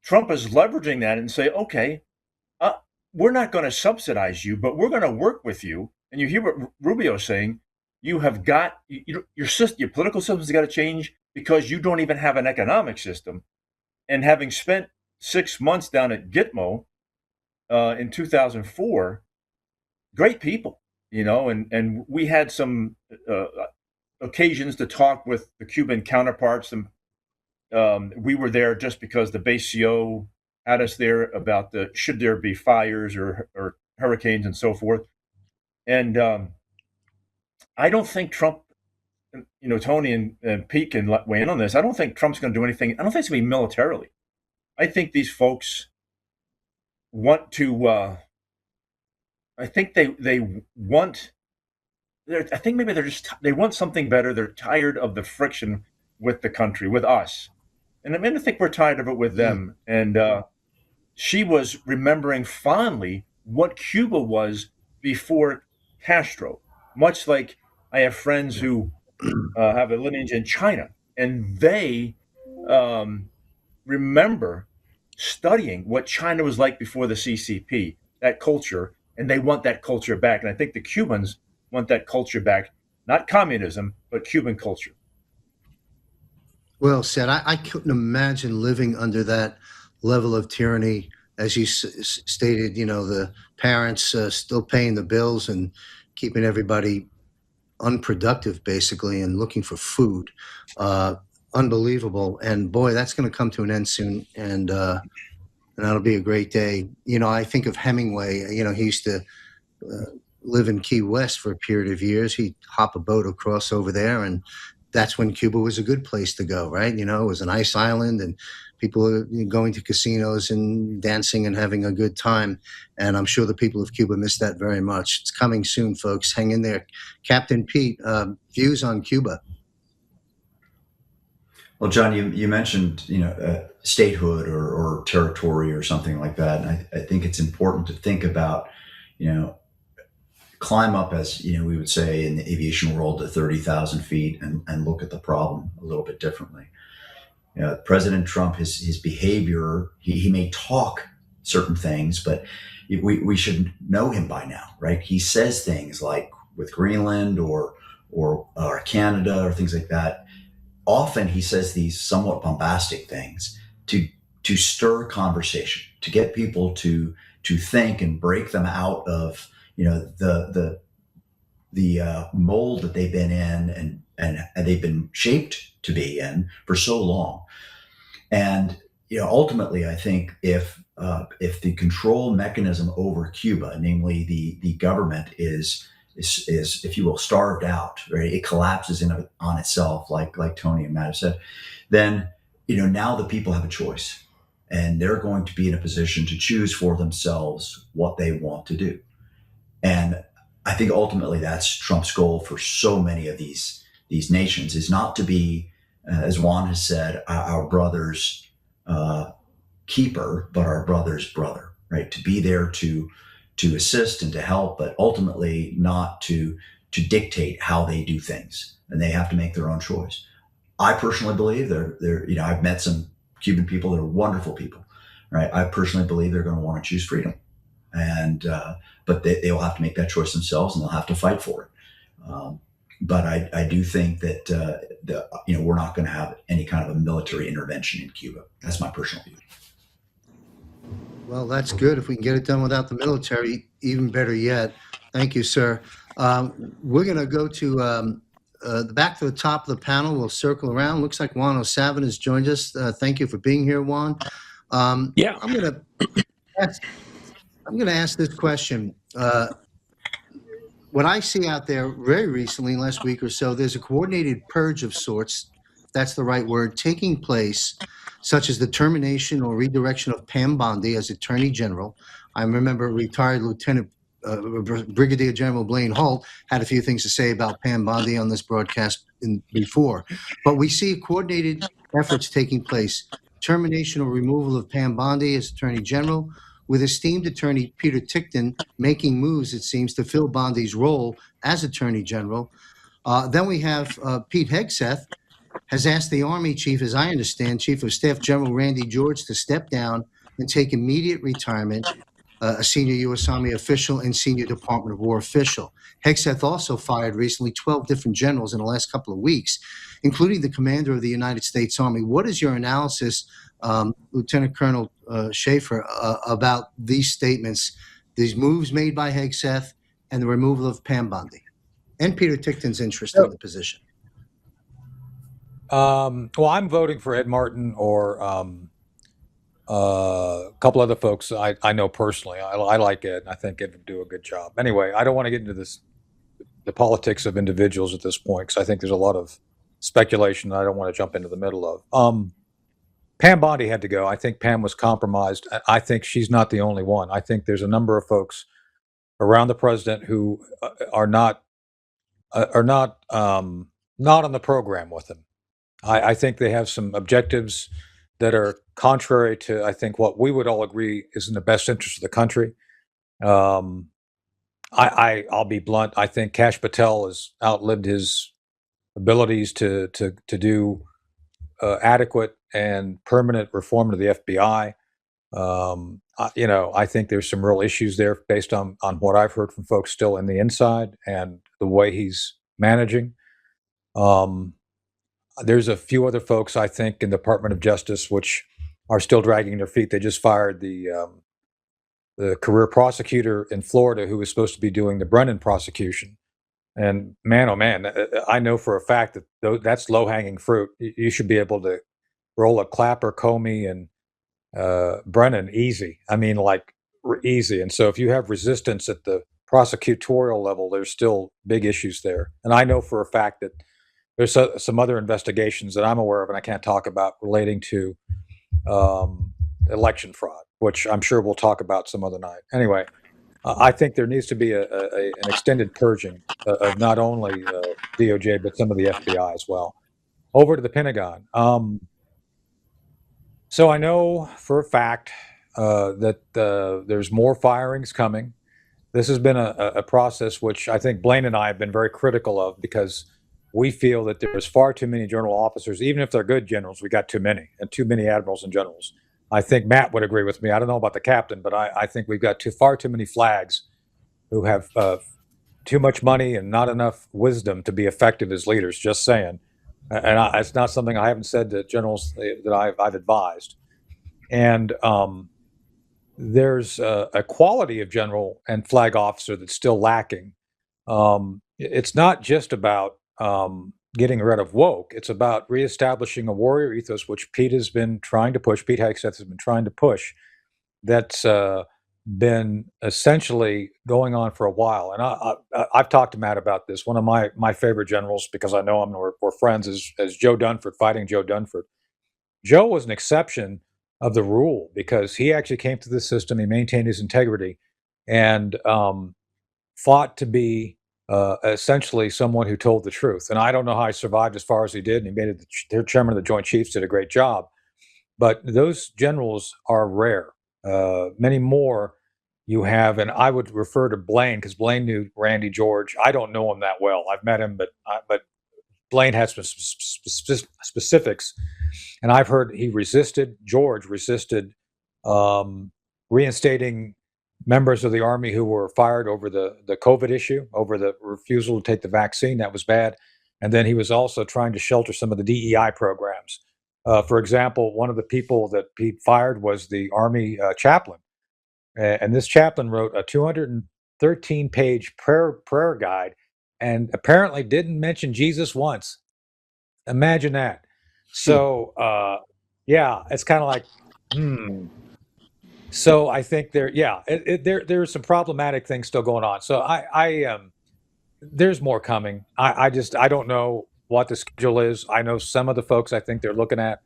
Trump is leveraging that and say, okay, we're not going to subsidize you, but we're going to work with you. And you hear what Rubio's saying. You have got your system, your political system's got to change because you don't even have an economic system. And having spent 6 months down at Gitmo in 2004, great people, and we had some occasions to talk with the Cuban counterparts. And we were there just because the base CO had us there about should there be fires or hurricanes and so forth. And I don't think Trump, Tony and Pete can weigh in on this. I don't think Trump's going to do anything. I don't think it's going to be militarily. I think these folks want to. I think they want. I think maybe they want something better. They're tired of the friction with the country, with us, and I think we're tired of it with them. And she was remembering fondly what Cuba was before Castro, much like I have friends who have a lineage in China, and they remember studying what China was like before the CCP, that culture, and they want that culture back. And I think the Cubans want that culture back, not communism, but Cuban culture. Well said. I couldn't imagine living under that level of tyranny. As you stated, the parents still paying the bills and keeping everybody unproductive, basically, and looking for food. Unbelievable. And boy, that's going to come to an end soon. And that'll be a great day. I think of Hemingway. He used to live in Key West for a period of years. He'd hop a boat across over there, and that's when Cuba was a good place to go, right? It was an ice island, and people were going to casinos and dancing and having a good time. And I'm sure the people of Cuba miss that very much. It's coming soon, folks. Hang in there. Captain Pete, views on Cuba? Well, John, you mentioned statehood or territory or something like that, and I think it's important to think about climb up, as we would say in the aviation world, to 30,000 feet and look at the problem a little bit differently. President Trump, his behavior, he may talk certain things, but we should know him by now, right? He says things like with Greenland or Canada or things like that. Often he says these somewhat bombastic things to stir conversation, to get people to think and break them out of the mold that they've been in and they've been shaped to be in for so long. And ultimately, I think if the control mechanism over Cuba, namely the government, is if you will starved out, right? It collapses on itself, like Tony and Matt have said. Then now the people have a choice, and they're going to be in a position to choose for themselves what they want to do. And I think ultimately that's Trump's goal for so many of these nations, is not to be, as Juan has said, our brother's keeper, but our brother's brother, right? To be there to assist and to help, but ultimately not to dictate how they do things, and they have to make their own choice. I personally believe I've met some Cuban people that are wonderful people, right? I personally believe they're going to want to choose freedom, and but they will have to make that choice themselves, and they'll have to fight for it. But I do think that we're not going to have any kind of a military intervention in Cuba. That's my personal view. Well, that's good. If we can get it done without the military, even better yet. Thank you, sir. We're going to go to back to the top of the panel. We'll circle around. Looks like Juan O'Savin has joined us. Thank you for being here, Juan. Yeah. I'm going to ask this question. What I see out there very recently, last week or so, there's a coordinated purge of sorts, if that's the right word, taking place, such as the termination or redirection of Pam Bondi as Attorney General. I remember retired Lieutenant Brigadier General Blaine Holt had a few things to say about Pam Bondi on this broadcast before. But we see coordinated efforts taking place, termination or removal of Pam Bondi as Attorney General, with esteemed attorney Peter Tickton making moves, it seems, to fill Bondi's role as Attorney General. Then we have Pete Hegseth has asked the Army Chief, as I understand, Chief of Staff General Randy George, to step down and take immediate retirement, a senior U.S. Army official and senior Department of War official. Hegseth also fired recently 12 different generals in the last couple of weeks, including the commander of the United States Army. What is your analysis, Lieutenant Colonel Schaefer, about these statements, these moves made by Hegseth and the removal of Pam Bondi and Peter Tickton's interest in the position? Well, I'm voting for Ed Martin or a couple other folks I know personally. I like Ed, and I think Ed would do a good job. Anyway, I don't want to get into the politics of individuals at this point, because I think there's a lot of speculation that I don't want to jump into the middle of. Pam Bondi had to go. I think Pam was compromised. I think she's not the only one. I think there's a number of folks around the president who are not on the program with him. I think they have some objectives that are contrary to, I think, what we would all agree is in the best interest of the country. I'll be blunt. I think Kash Patel has outlived his abilities to do adequate and permanent reform to the FBI. I think there's some real issues there based on what I've heard from folks still in the inside and the way he's managing. There's a few other folks, I think, in the Department of Justice which are still dragging their feet. They just fired the career prosecutor in Florida who was supposed to be doing the Brennan prosecution. And man, oh man, I know for a fact that that's low-hanging fruit. You should be able to roll a Clapper, Comey, and Brennan easy. I mean, like easy. And so if you have resistance at the prosecutorial level, there's still big issues there. And I know for a fact that there's some other investigations that I'm aware of and I can't talk about relating to election fraud, which I'm sure we'll talk about some other night. Anyway, I think there needs to be an extended purging of not only DOJ, but some of the FBI as well. Over to the Pentagon. So I know for a fact that there's more firings coming. This has been a process which I think Blaine and I have been very critical of, because we feel that there's far too many general officers. Even if they're good generals, we got too many, and too many admirals and generals. I think Matt would agree with me. I don't know about the captain, but I think we've got far too many flags who have too much money and not enough wisdom to be effective as leaders, just saying. And it's not something I haven't said to generals that I've advised. And there's a quality of general and flag officer that's still lacking. It's not just about getting rid of woke. It's about reestablishing a warrior ethos, which Pete has been trying to push. Pete Hegseth has been trying to push. That's been essentially going on for a while. And I've talked to Matt about this. One of my favorite generals, because I know him, we're friends, is Joe Dunford, fighting Joe Dunford. Joe was an exception of the rule because he actually came to the system. He maintained his integrity and fought to be essentially someone who told the truth. And I don't know how he survived as far as he did. And he made it the chairman of the Joint Chiefs, did a great job. But those generals are rare. Many more you have, and I would refer to Blaine because Blaine knew Randy George. I don't know him that well. I've met him, but Blaine had some specifics, and I've heard George resisted reinstating members of the Army who were fired over the COVID issue, over the refusal to take the vaccine. That was bad. And then he was also trying to shelter some of the DEI programs. For example, one of the people that Pete fired was the Army chaplain. And this chaplain wrote a 213-page prayer guide and apparently didn't mention Jesus once. Imagine that. So, yeah, it's kind of like, So I think there's some problematic things still going on. So there's more coming. I don't know what the schedule is. I know some of the folks I think they're looking at,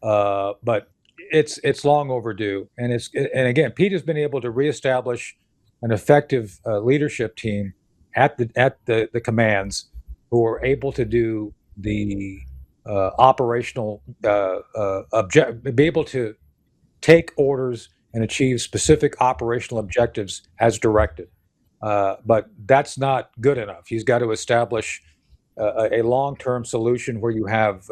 but it's long overdue. And again, Pete has been able to reestablish an effective leadership team at the commands who are able to do the operational be able to take orders and achieve specific operational objectives as directed. But that's not good enough. He's got to establish a long-term solution where you have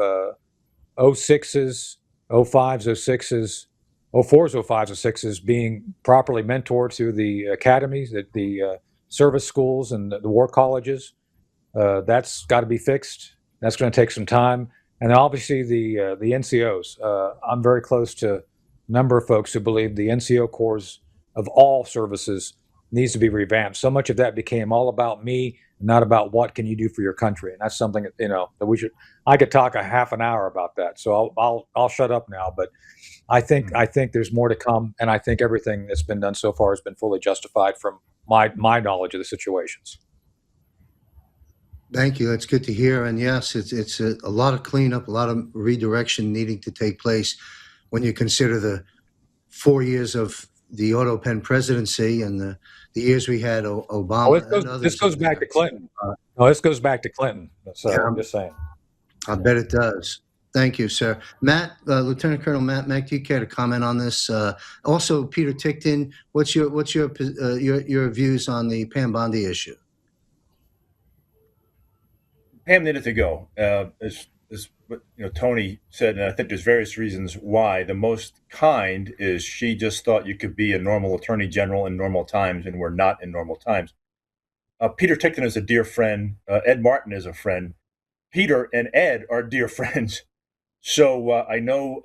06s, 05s, 06s, 04s, 05s, 06s being properly mentored through the academies, the service schools, and the war colleges. That's got to be fixed. That's going to take some time. And obviously the NCOs. I'm very close to a number of folks who believe the NCO corps of all services needs to be revamped. So much of that became all about me, not about what can you do for your country. And that's something that we should. I could talk a half an hour about that. So I'll shut up now. But I think there's more to come, and I think everything that's been done so far has been fully justified from my knowledge of the situations. Thank you. That's good to hear. And yes, it's a lot of cleanup, a lot of redirection needing to take place when you consider the 4 years of the auto pen presidency and the years we had Obama and others. This goes back to Clinton. No, this goes back to Clinton. So Yeah. I'm just saying. I bet it does. Thank you, sir. Matt, Lieutenant Colonel Mack, do you care to comment on this? Also, Peter Tickton, what's your views on the Pam Bondi issue? Pam needed to go. As what Tony said, and I think there's various reasons why. The most kind is she just thought you could be a normal attorney general in normal times, and we're not in normal times. Peter Tickton is a dear friend. Ed Martin is a friend. Peter and Ed are dear friends. So I know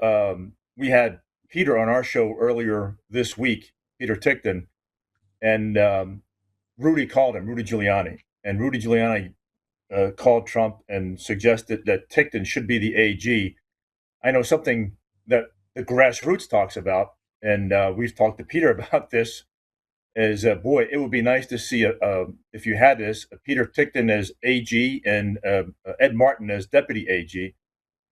we had Peter on our show earlier this week, Peter Tickton, and Rudy called him, Rudy Giuliani. And Rudy Giuliani called Trump and suggested that Tickton should be the AG. I know something that the grassroots talks about, and we've talked to Peter about this, is boy, it would be nice to see, if you had this, Peter Tickton as AG and Ed Martin as Deputy AG.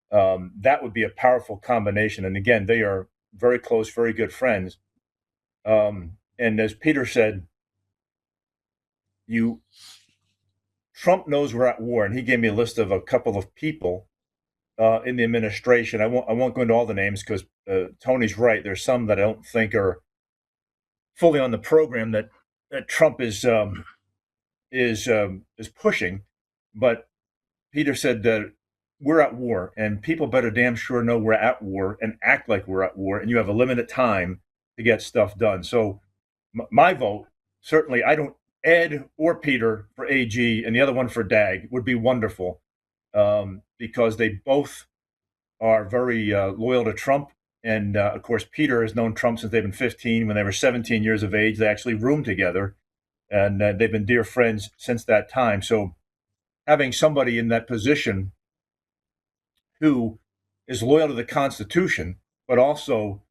That would be a powerful combination. And again, they are very close, very good friends. And as Peter said, Trump knows we're at war, and he gave me a list of a couple of people in the administration. I won't go into all the names because Tony's right. There's some that I don't think are fully on the program that Trump is pushing. But Peter said that we're at war, and people better damn sure know we're at war and act like we're at war, and you have a limited time to get stuff done. So my vote, certainly, I don't. Ed or Peter for AG and the other one for DAG would be wonderful because they both are very loyal to Trump. And of course, Peter has known Trump since they've been 15. When they were 17 years of age, they actually roomed together, and they've been dear friends since that time. So having somebody in that position who is loyal to the Constitution, but also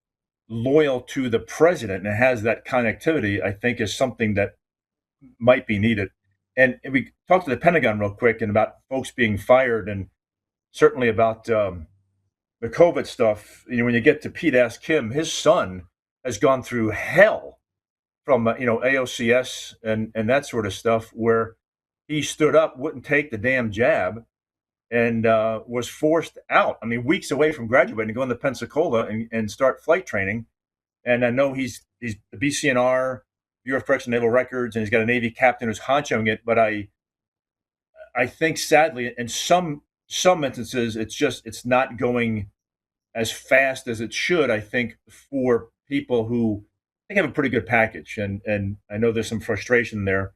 loyal to the president and has that connectivity, I think is something that might be needed. And we talked to the Pentagon real quick and about folks being fired, and certainly about the COVID stuff. When you get to Pete Ask Him, his son has gone through hell from AOCS and that sort of stuff, where he stood up, wouldn't take the damn jab, and was forced out. I mean, weeks away from graduating, going to Pensacola and start flight training. And I know he's the BCNR, Bureau of Correctional Naval Records, and he's got a Navy captain who's honchoing it. But I think, sadly, in some instances, it's not going as fast as it should. I think for people who they have a pretty good package, and I know there's some frustration there.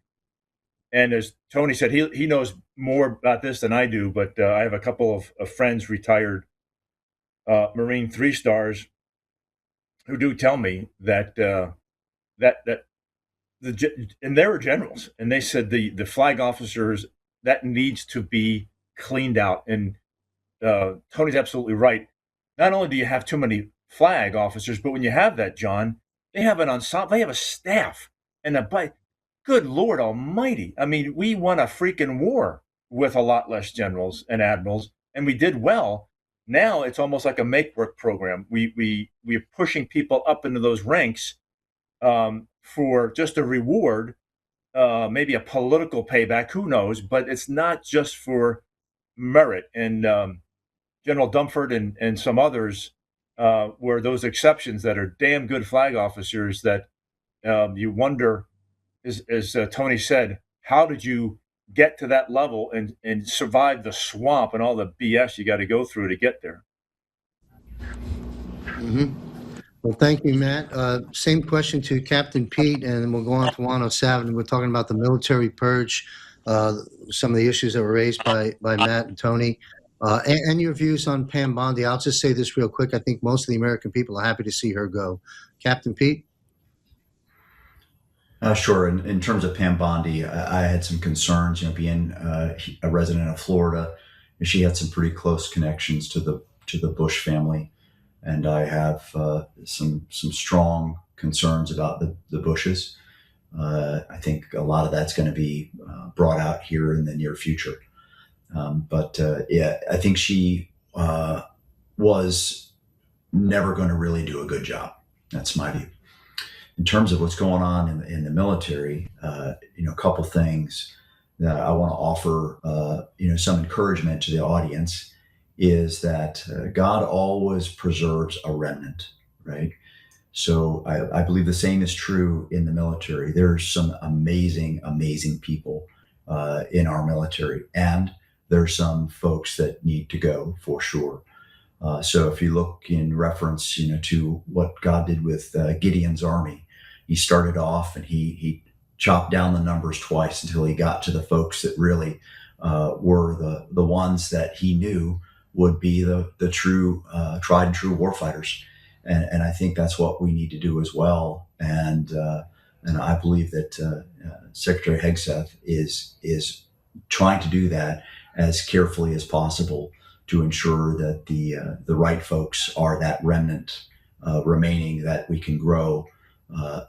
And as Tony said, he knows more about this than I do, but I have a couple of friends, retired Marine 3-stars, who do tell me that that and they were generals, and they said the flag officers, that needs to be cleaned out. And Tony's absolutely right. Not only do you have too many flag officers, but when you have that, John, they have an ensemble, they have a staff, and good Lord Almighty! I mean, we won a freaking war with a lot less generals and admirals, and we did well. Now it's almost like a make-work program. We're pushing people up into those ranks for just a reward, maybe a political payback. Who knows? But it's not just for merit. And General Dumford and some others were those exceptions that are damn good flag officers that you wonder, as Tony said, how did you get to that level and survive the swamp and all the BS you got to go through to get there? Mm-hmm. Well, thank you, Matt. Same question to Captain Pete, and then we'll go on to 107. We're talking about the military purge, some of the issues that were raised by Matt and Tony, and your views on Pam Bondi. I'll just say this real quick. I think most of the American people are happy to see her go. Captain Pete? Sure. In terms of Pam Bondi, I had some concerns. Being a resident of Florida, she had some pretty close connections to the Bush family, and I have some strong concerns about the Bushes. I think a lot of that's going to be brought out here in the near future. But I think she was never going to really do a good job. That's my view. In terms of what's going on in the military, a couple things that I want to offer, some encouragement to the audience is that God always preserves a remnant, right? So I believe the same is true in the military. There's some amazing, amazing people in our military, and there's some folks that need to go for sure. So if you look in reference, to what God did with Gideon's army, he started off and he chopped down the numbers twice until he got to the folks that really were the ones that he knew would be the true tried and true warfighters. And I think that's what we need to do as well. And I believe that Secretary Hegseth is trying to do that as carefully as possible to ensure that the right folks are that remnant remaining that we can grow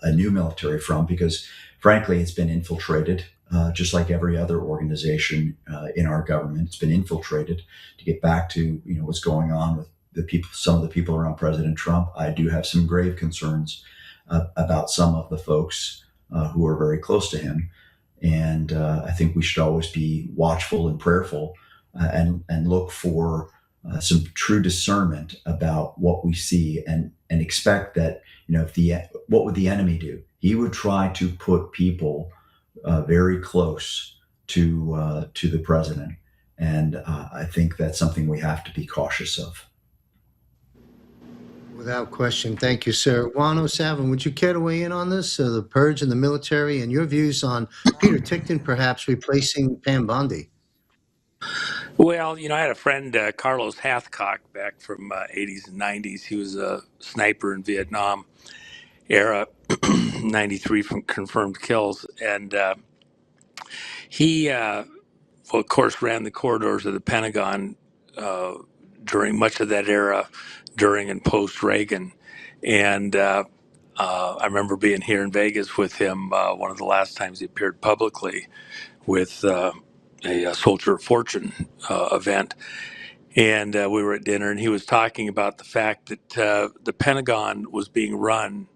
a new military from, because frankly, it's been infiltrated, just like every other organization in our government. It's been infiltrated. To get back to what's going on with the people, some of the people around President Trump, I do have some grave concerns about some of the folks who are very close to him, and I think we should always be watchful and prayerful and look for some true discernment about what we see, and expect that what would the enemy do? He would try to put people very close to the president, and I think that's something we have to be cautious of. Without question. Thank you, sir. 107, would you care to weigh in on this, the purge in the military, and your views on Peter Tickton perhaps replacing Pam Bondi? Well, I had a friend, Carlos Hathcock, back from 80s and 90s. He was a sniper in Vietnam era, 93 from confirmed kills. And he, of course, ran the corridors of the Pentagon during much of that era, during and post Reagan. And I remember being here in Vegas with him one of the last times he appeared publicly with a Soldier of Fortune event. And we were at dinner, and he was talking about the fact that the Pentagon was being run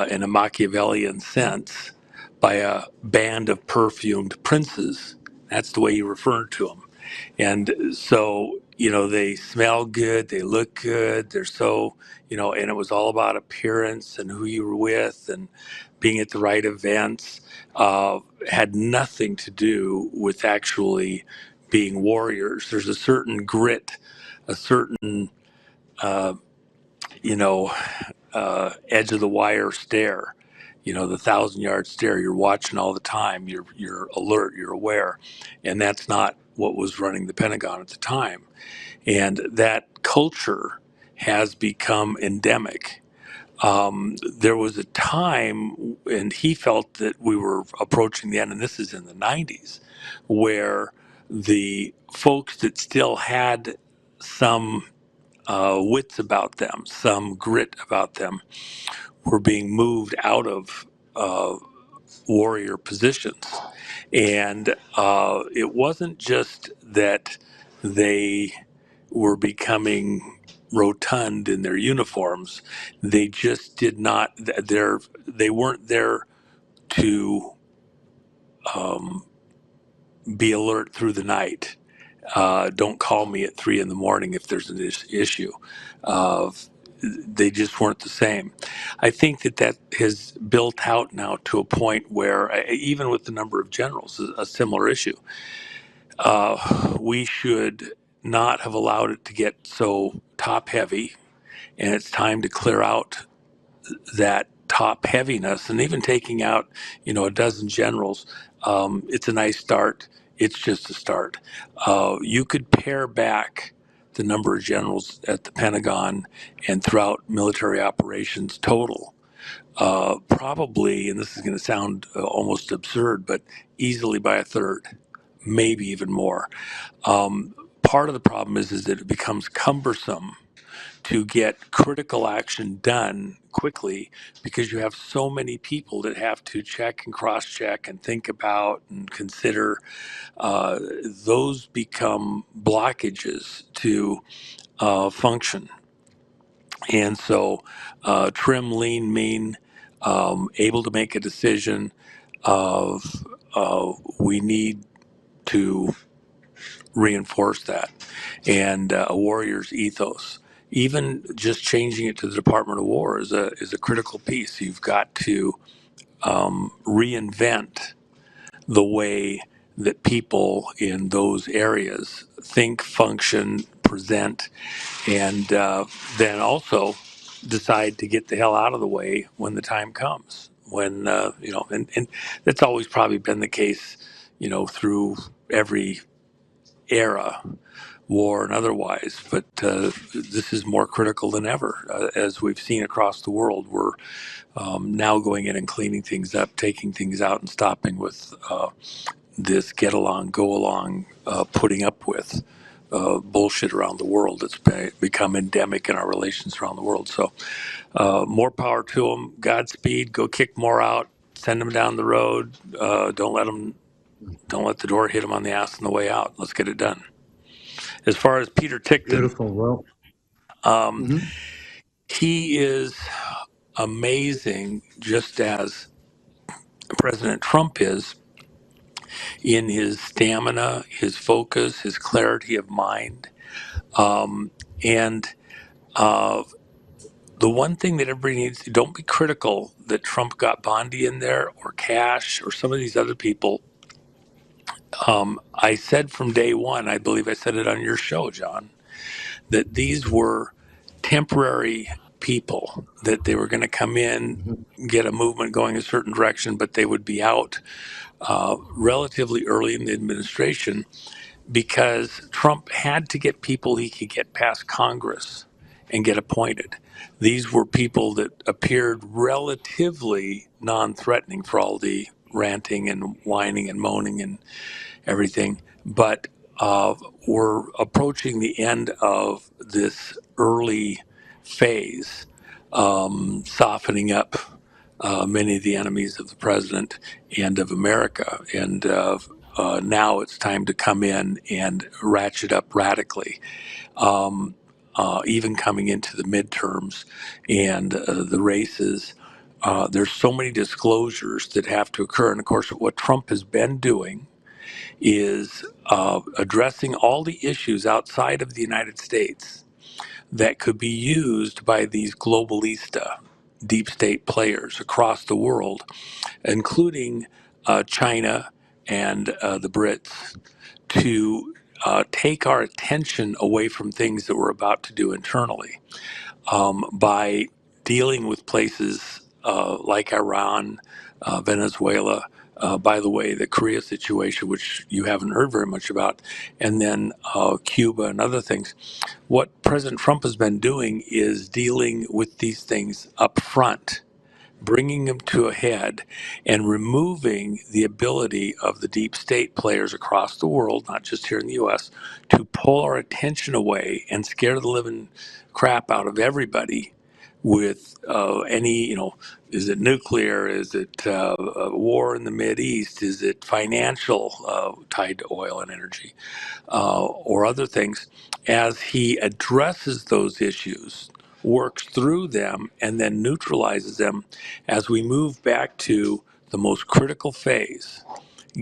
in a Machiavellian sense by a band of perfumed princes. That's the way he referred to them. And so, they smell good, they look good, they're so, and it was all about appearance and who you were with and being at the right events. Had nothing to do with actually being warriors. There's a certain grit, a certain, uh, you know, edge of the wire stare, the 1,000-yard stare. You're watching all the time. You're alert. You're aware, and that's not what was running the Pentagon at the time. And that culture has become endemic. There was a time, and he felt that we were approaching the end, and this is in the 90s, where the folks that still had some wits about them, some grit about them, were being moved out of uh, warrior positions. And it wasn't just that they were becoming rotund in their uniforms. They just did not, they weren't there to be alert through the night. Don't call me at 3 a.m. if there's an issue. Uh, they just weren't the same. I think that has built out now to a point where, even with the number of generals, a similar issue. We should not have allowed it to get so top heavy, and it's time to clear out that top heaviness. And even taking out, a dozen generals, it's a nice start. It's just a start. You could pare back the number of generals at the Pentagon and throughout military operations total. Probably, and this is going to sound almost absurd, but easily by a third, maybe even more. Part of the problem is that it becomes cumbersome to get critical action done quickly because you have so many people that have to check and cross-check and think about and consider. Those become blockages to function. And so trim, lean, mean, able to make a decision of we need to reinforce that, and a warrior's ethos. Even just changing it to the Department of War is a critical piece. You've got to reinvent the way that people in those areas think, function, present, and then also decide to get the hell out of the way when the time comes. When and that's always probably been the case, through every era, war and otherwise. But this is more critical than ever, as we've seen across the world. We're now going in and cleaning things up, taking things out, and stopping with this get along, go along, putting up with bullshit around the world. It's become endemic in our relations around the world. So more power to them. Godspeed. Go kick more out. Send them down the road. Don't let the door hit them on the ass on the way out. Let's get it done. As far as Peter Tickton, Beautiful. Well, he is amazing, just as President Trump is, in his stamina, his focus, his clarity of mind. And the one thing that everybody needs to don't be critical that Trump got Bondi in there or Cash or some of these other people. I said from day one, I believe I said it on your show, John, that these were temporary people, that they were going to come in, get a movement going a certain direction, but they would be out relatively early in the administration because Trump had to get people he could get past Congress and get appointed. These were people that appeared relatively non-threatening for all the ranting and whining and moaning and everything, but we're approaching the end of this early phase, softening up many of the enemies of the president and of America. And now it's time to come in and ratchet up radically. Even coming into the midterms and the races, there's so many disclosures that have to occur. And of course, what Trump has been doing is addressing all the issues outside of the United States that could be used by these globalista deep state players across the world, including China and the Brits, to take our attention away from things that we're about to do internally by dealing with places like Iran, Venezuela, by the way, the Korea situation, which you haven't heard very much about, and then Cuba and other things. What President Trump has been doing is dealing with these things up front, bringing them to a head and removing the ability of the deep state players across the world, not just here in the US, to pull our attention away and scare the living crap out of everybody with any, is it nuclear? Is it war in the Mideast? Is it financial tied to oil and energy or other things? As he addresses those issues, works through them, and then neutralizes them as we move back to the most critical phase,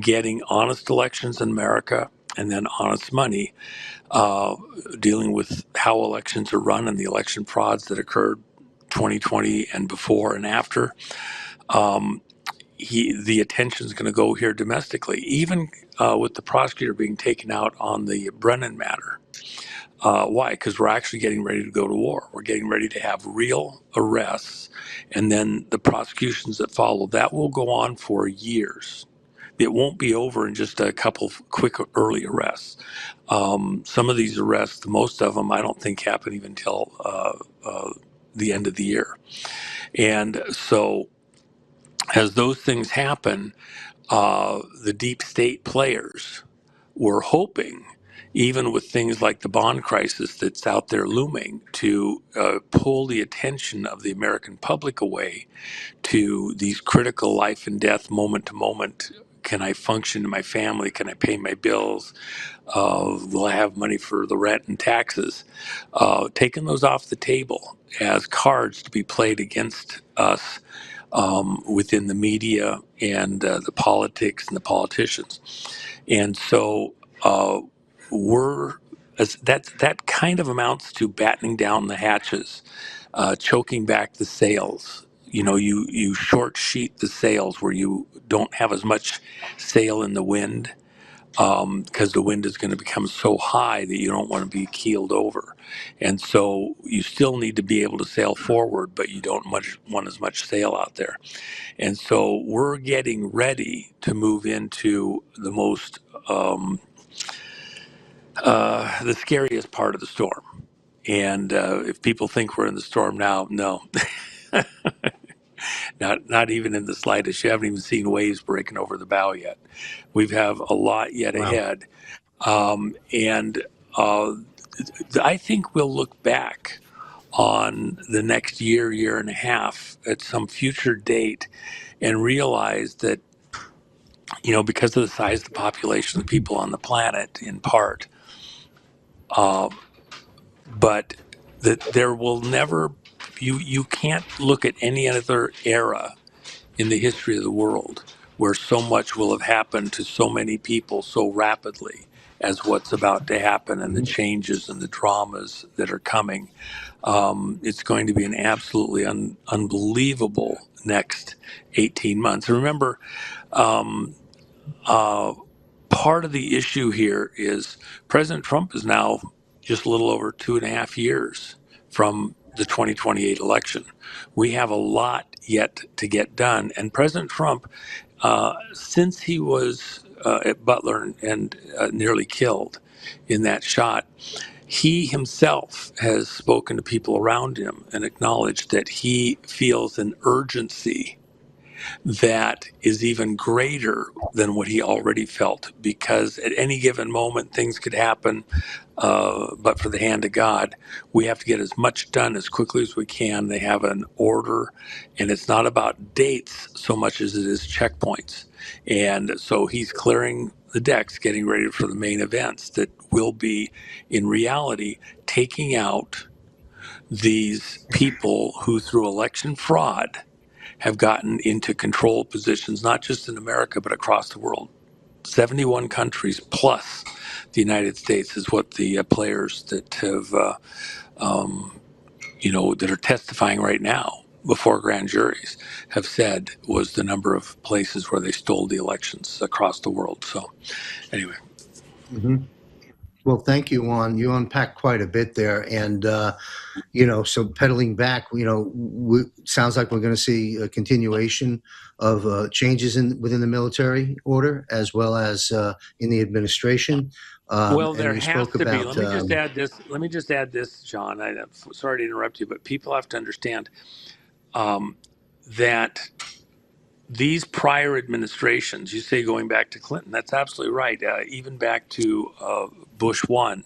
getting honest elections in America and then honest money, dealing with how elections are run and the election frauds that occurred 2020 and before and after. The attention is going to go here domestically, even with the prosecutor being taken out on the Brennan matter. Why? Because we're actually getting ready to go to war. We're getting ready to have real arrests, and then the prosecutions that follow. That will go on for years. It won't be over in just a couple of quick early arrests. Some of these arrests, most of them, I don't think happen even until the end of the year. And so as those things happen, the deep state players were hoping, even with things like the bond crisis that's out there looming, to pull the attention of the American public away to these critical life and death, moment to moment. Can I function in my family? Can I pay my bills? Will I have money for the rent and taxes? Taking those off the table as cards to be played against us within the media and the politics and the politicians. And so that kind of amounts to battening down the hatches, choking back the sails. You short sheet the sails where you don't have as much sail in the wind, because the wind is going to become so high that you don't want to be keeled over. And so you still need to be able to sail forward, but you don't want as much sail out there. And so we're getting ready to move into the most, the scariest part of the storm. And if people think we're in the storm now, no, not even in the slightest. You haven't even seen waves breaking over the bow yet. We have a lot yet Wow. ahead. And I think we'll look back on the next year and a half at some future date and realize that, because of the size of the population of the people on the planet, in part, but that there will never, you can't look at any other era in the history of the world where so much will have happened to so many people so rapidly as what's about to happen, and the changes and the dramas that are coming. It's going to be an absolutely unbelievable next 18 months. And remember, part of the issue here is President Trump is now just a little over 2.5 years from the 2028 election. We have a lot yet to get done. And President Trump, since he was at Butler and nearly killed in that shot, he himself has spoken to people around him and acknowledged that he feels an urgency that is even greater than what he already felt, because at any given moment things could happen, but for the hand of God, we have to get as much done as quickly as we can. They have an order, and it's not about dates so much as it is checkpoints. And so he's clearing the decks, getting ready for the main events that will be, in reality, taking out these people who, through election fraud, have gotten into control positions, not just in America, but across the world. 71 countries plus the United States is what the players that have, that are testifying right now before grand juries have said was the number of places where they stole the elections across the world. So anyway. Mhm. Well, thank you, Juan. You unpacked quite a bit there. And, so pedaling back, sounds like we're going to see a continuation of changes within the military order as well as in the administration. Well, And there you has spoke to be. about, Let me just add this. Let me just add this, John. I'm sorry to interrupt you, but people have to understand that these prior administrations, you say going back to Clinton, that's absolutely right. Even back to Bush 1,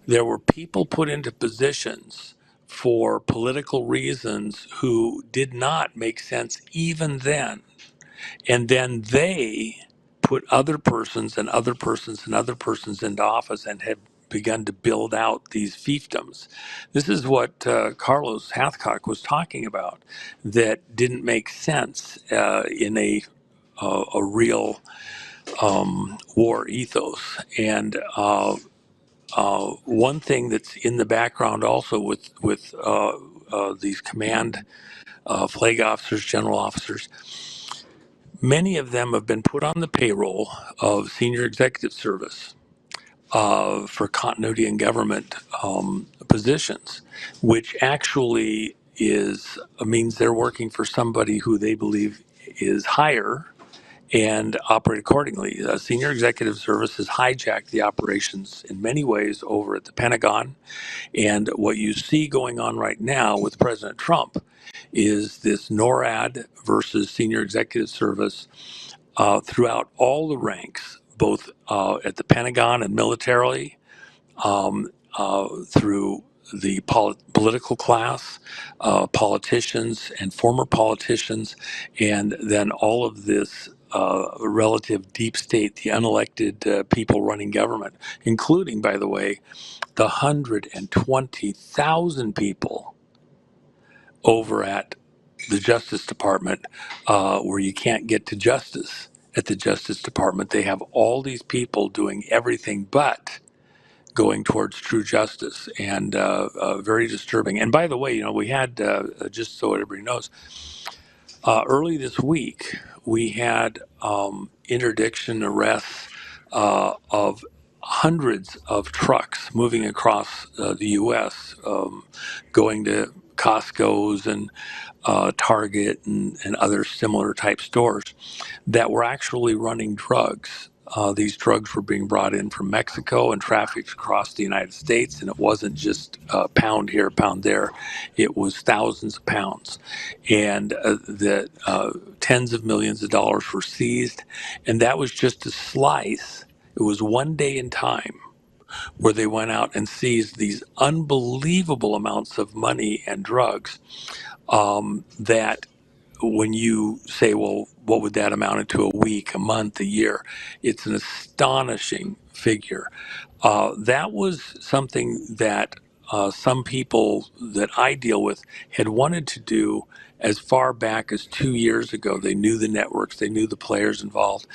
there were people put into positions for political reasons who did not make sense even then. And then they put other persons and other persons and other persons into office and have begun to build out these fiefdoms. This is what Carlos Hathcock was talking about, that didn't make sense in a real war ethos. And one thing that's in the background also with these command flag officers, general officers, many of them have been put on the payroll of senior executive service for continuity in government positions, which actually means they're working for somebody who they believe is higher and operate accordingly. Senior executive service has hijacked the operations in many ways over at the Pentagon. And what you see going on right now with President Trump is this NORAD versus senior executive service throughout all the ranks, both at the Pentagon and militarily, through the political class, politicians and former politicians, and then all of this relative deep state, the unelected people running government, including, by the way, the 120,000 people over at the Justice Department where you can't get to justice at the Justice Department. They have all these people doing everything but going towards true justice, and very disturbing. And by the way, we had, just so everybody knows, early this week, we had interdiction arrests of hundreds of trucks moving across the U.S., going to Costco's and Target and other similar type stores that were actually running drugs. These drugs were being brought in from Mexico and trafficked across the United States, and it wasn't just pound here, pound there. It was thousands of pounds, and the tens of millions of dollars were seized, and that was just a slice. It was one day in time where they went out and seized these unbelievable amounts of money and drugs that when you say, well, what would that amount to a week, a month, a year? It's an astonishing figure. That was something that some people that I deal with had wanted to do as far back as 2 years ago. They knew the networks, they knew the players involved,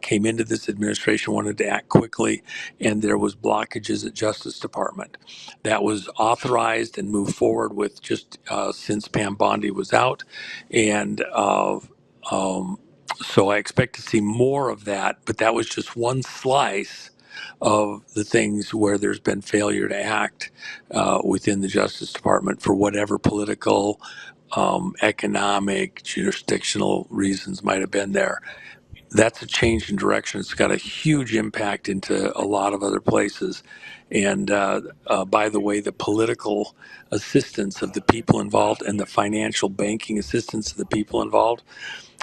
came into this administration, wanted to act quickly, and there was blockages at Justice Department. That was authorized and moved forward with just since Pam Bondi was out. And so I expect to see more of that, but that was just one slice of the things where there's been failure to act within the Justice Department for whatever political, economic, jurisdictional reasons might have been there. That's a change in direction. It's got a huge impact into a lot of other places. And by the way, the political assistance of the people involved and the financial banking assistance of the people involved,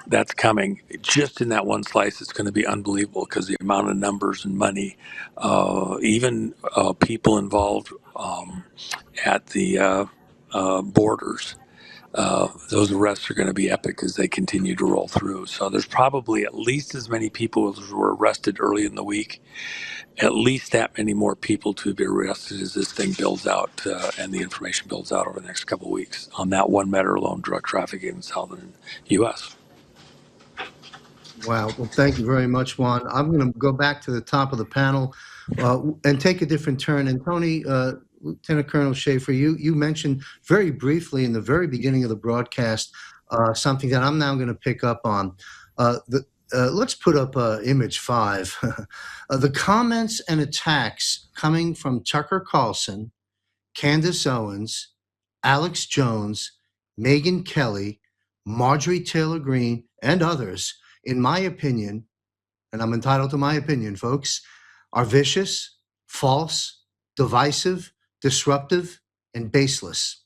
that's coming. Just in that one slice, it's going to be unbelievable because the amount of numbers and money, even people involved at the borders. Those arrests are going to be epic as they continue to roll through. So there's probably at least as many people as were arrested early in the week, at least that many more people to be arrested as this thing builds out and the information builds out over the next couple of weeks on that one matter alone, drug trafficking in the southern U.S. wow. Well, thank you very much, Juan. I'm going to go back to the top of the panel and take a different turn. And Tony, Lieutenant Colonel Schaefer, you mentioned very briefly in the very beginning of the broadcast something that I'm now going to pick up on. let's put up image 5. The comments and attacks coming from Tucker Carlson, Candace Owens, Alex Jones, Megyn Kelly, Marjorie Taylor Greene, and others, in my opinion, and I'm entitled to my opinion, folks, are vicious, false, divisive, disruptive, and baseless.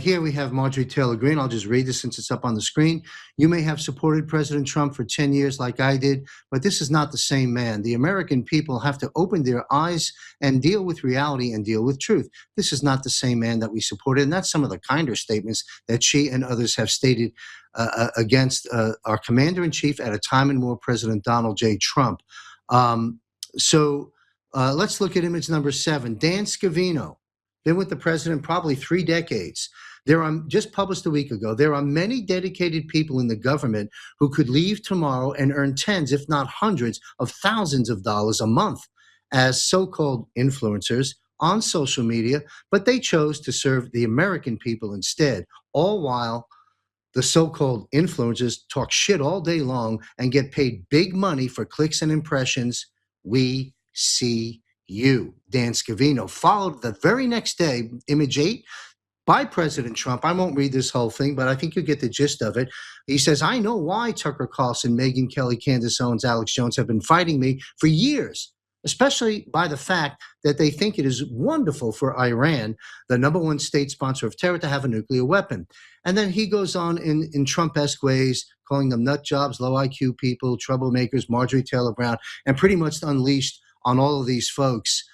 Here we have Marjorie Taylor Greene. I'll just read this since it's up on the screen. You may have supported President Trump for 10 years like I did, but this is not the same man. The American people have to open their eyes and deal with reality and deal with truth. This is not the same man that we supported. And that's some of the kinder statements that she and others have stated against our commander-in-chief at a time and war, President Donald J. Trump. Let's look at image number 7. Dan Scavino. Been with the president probably 3 decades. Just published a week ago, there are many dedicated people in the government who could leave tomorrow and earn tens, if not hundreds of thousands of dollars a month as so-called influencers on social media, but they chose to serve the American people instead, all while the so-called influencers talk shit all day long and get paid big money for clicks and impressions. We see you. Dan Scavino followed the very next day, image 8, by President Trump. I won't read this whole thing, but I think you get the gist of it. He says, I know why Tucker Carlson, Megyn Kelly, Candace Owens, Alex Jones have been fighting me for years, especially by the fact that they think it is wonderful for Iran, the #1 state sponsor of terror, to have a nuclear weapon. And then he goes on in Trump-esque ways, calling them nut jobs, low IQ people, troublemakers, Marjorie Taylor Greene, and pretty much unleashed on all of these folks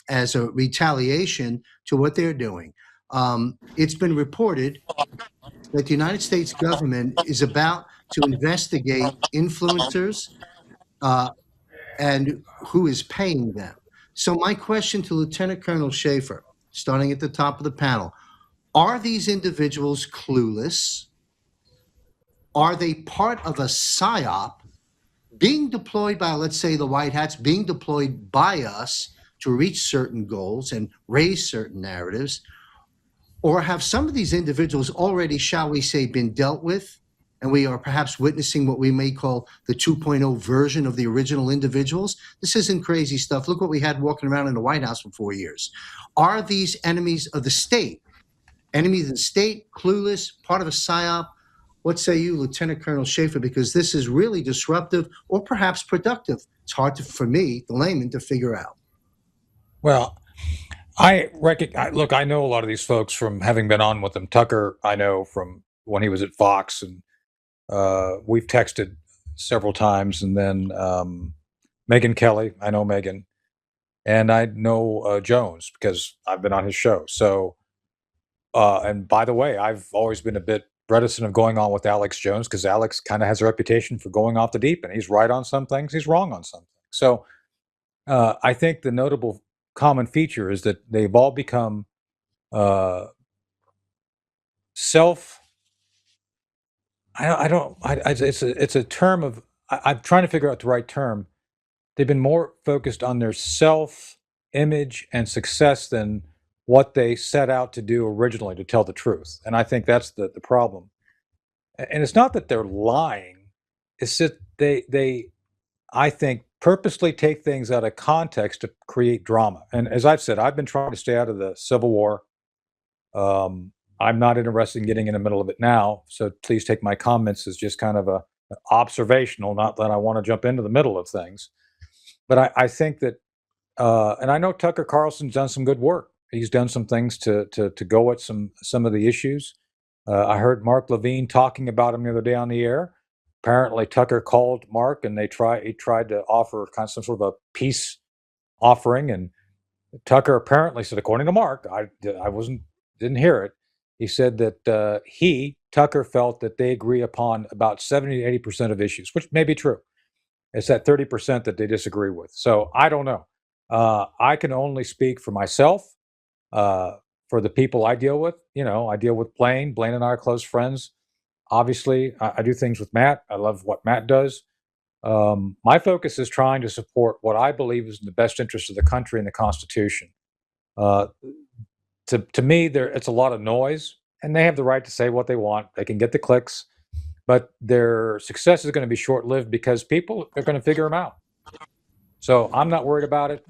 as a retaliation to what they're doing. It's been reported that the United States government is about to investigate influencers and who is paying them. So my question to Lieutenant Colonel Schaefer, starting at the top of the panel, are these individuals clueless? Are they part of a psyop being deployed by, let's say, the White Hats, being deployed by us to reach certain goals and raise certain narratives? Or have some of these individuals already, shall we say, been dealt with, and we are perhaps witnessing what we may call the 2.0 version of the original individuals? This isn't crazy stuff. Look what we had walking around in the White House for 4 years. Are these enemies of the state? Enemies of the state, clueless, part of a psyop? What say you, Lieutenant Colonel Schaefer? Because this is really disruptive or perhaps productive. It's hard for me, the layman, to figure out. Well, I know a lot of these folks from having been on with them. Tucker, I know from when he was at Fox, and we've texted several times. And then Megyn Kelly, I know Megyn, and I know Jones because I've been on his show. So, and by the way, I've always been a bit reticent of going on with Alex Jones because Alex kind of has a reputation for going off the deep end. He's right on some things, he's wrong on some things. So I think the notable common feature is that they've all become it's a term of, I'm trying to figure out the right term. They've been more focused on their self-image and success than what they set out to do originally, to tell the truth. And I think that's the problem. And it's not that they're lying, it's that they I think, purposely take things out of context to create drama. And as I've said, I've been trying to stay out of the Civil War. I'm not interested in getting in the middle of it now, so please take my comments as just kind of a observational, not that I want to jump into the middle of things. But I think that, and I know Tucker Carlson's done some good work. He's done some things to go at some of the issues. I heard Mark Levine talking about him the other day on the air. Apparently, Tucker called Mark, and he tried to offer kind of some sort of a peace offering. And Tucker apparently said, according to Mark, I didn't hear it. He said that Tucker felt that they agree upon about 70 to 80% of issues, which may be true. It's that 30% that they disagree with. So I don't know. I can only speak for myself, for the people I deal with. I deal with Blaine. Blaine and I are close friends. Obviously, I do things with Matt. I love what Matt does. My focus is trying to support what I believe is in the best interest of the country and the Constitution. To me, it's a lot of noise, and they have the right to say what they want. They can get the clicks. but their success is going to be short-lived because people are going to figure them out. So I'm not worried about it.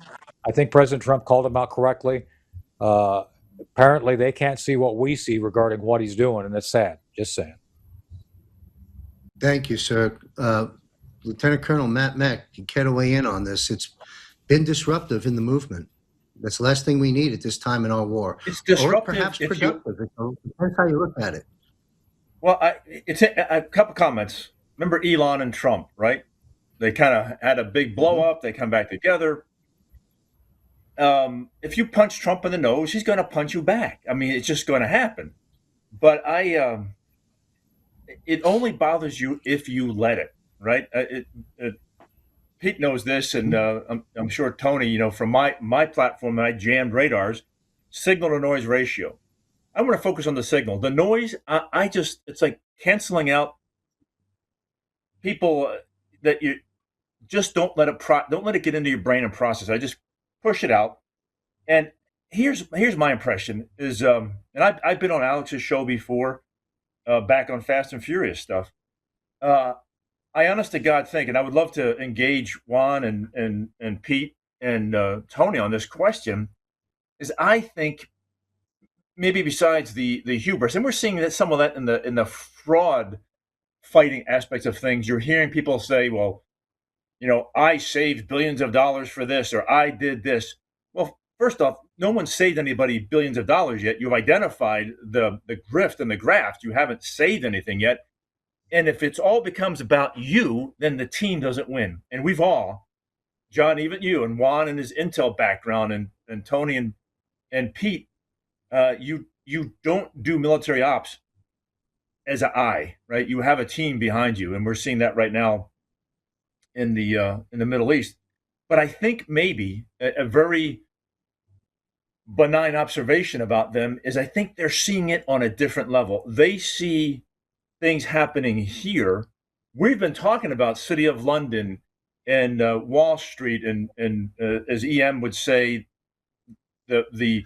I think President Trump called him out correctly. Apparently, they can't see what we see regarding what he's doing, and it's sad. Just saying. Thank you, sir. Lieutenant Colonel Matt Mack, you care to weigh in on this? It's been disruptive in the movement. That's the last thing we need at this time in our war. It's disruptive. Or perhaps productive. It depends how you look at it. Well, it's a couple comments. Remember Elon and Trump, right? They kind of had a big blow up. They come back together. If you punch Trump in the nose, he's going to punch you back. I mean, it's just going to happen. But it only bothers you if you let it, right? Pete knows this, and I'm sure Tony, from my platform, I jammed radars, signal to noise ratio. I want to focus on the signal. The noise, it's like canceling out people that you just don't let it get into your brain and process. I just push it out. And here's my impression is, and I've been on Alex's show before, back on Fast and Furious stuff. I honest to God think, and I would love to engage Juan and Pete and Tony on this question, is I think maybe besides the hubris, and we're seeing that some of that in the fraud fighting aspects of things, you're hearing people say, well, I saved billions of dollars for this, or I did this. Well, first off, no one saved anybody billions of dollars yet. You've identified the grift and the graft. You haven't saved anything yet. And if it's all becomes about you, then the team doesn't win. And we've all, John, even you and Juan and his intel background, and Tony and Pete, you don't do military ops as an eye, right? You have a team behind you, and we're seeing that right now in the Middle East. But I think maybe a very benign observation about them is I think they're seeing it on a different level. They see things happening here. We've been talking about City of London and Wall Street, and as EM would say, the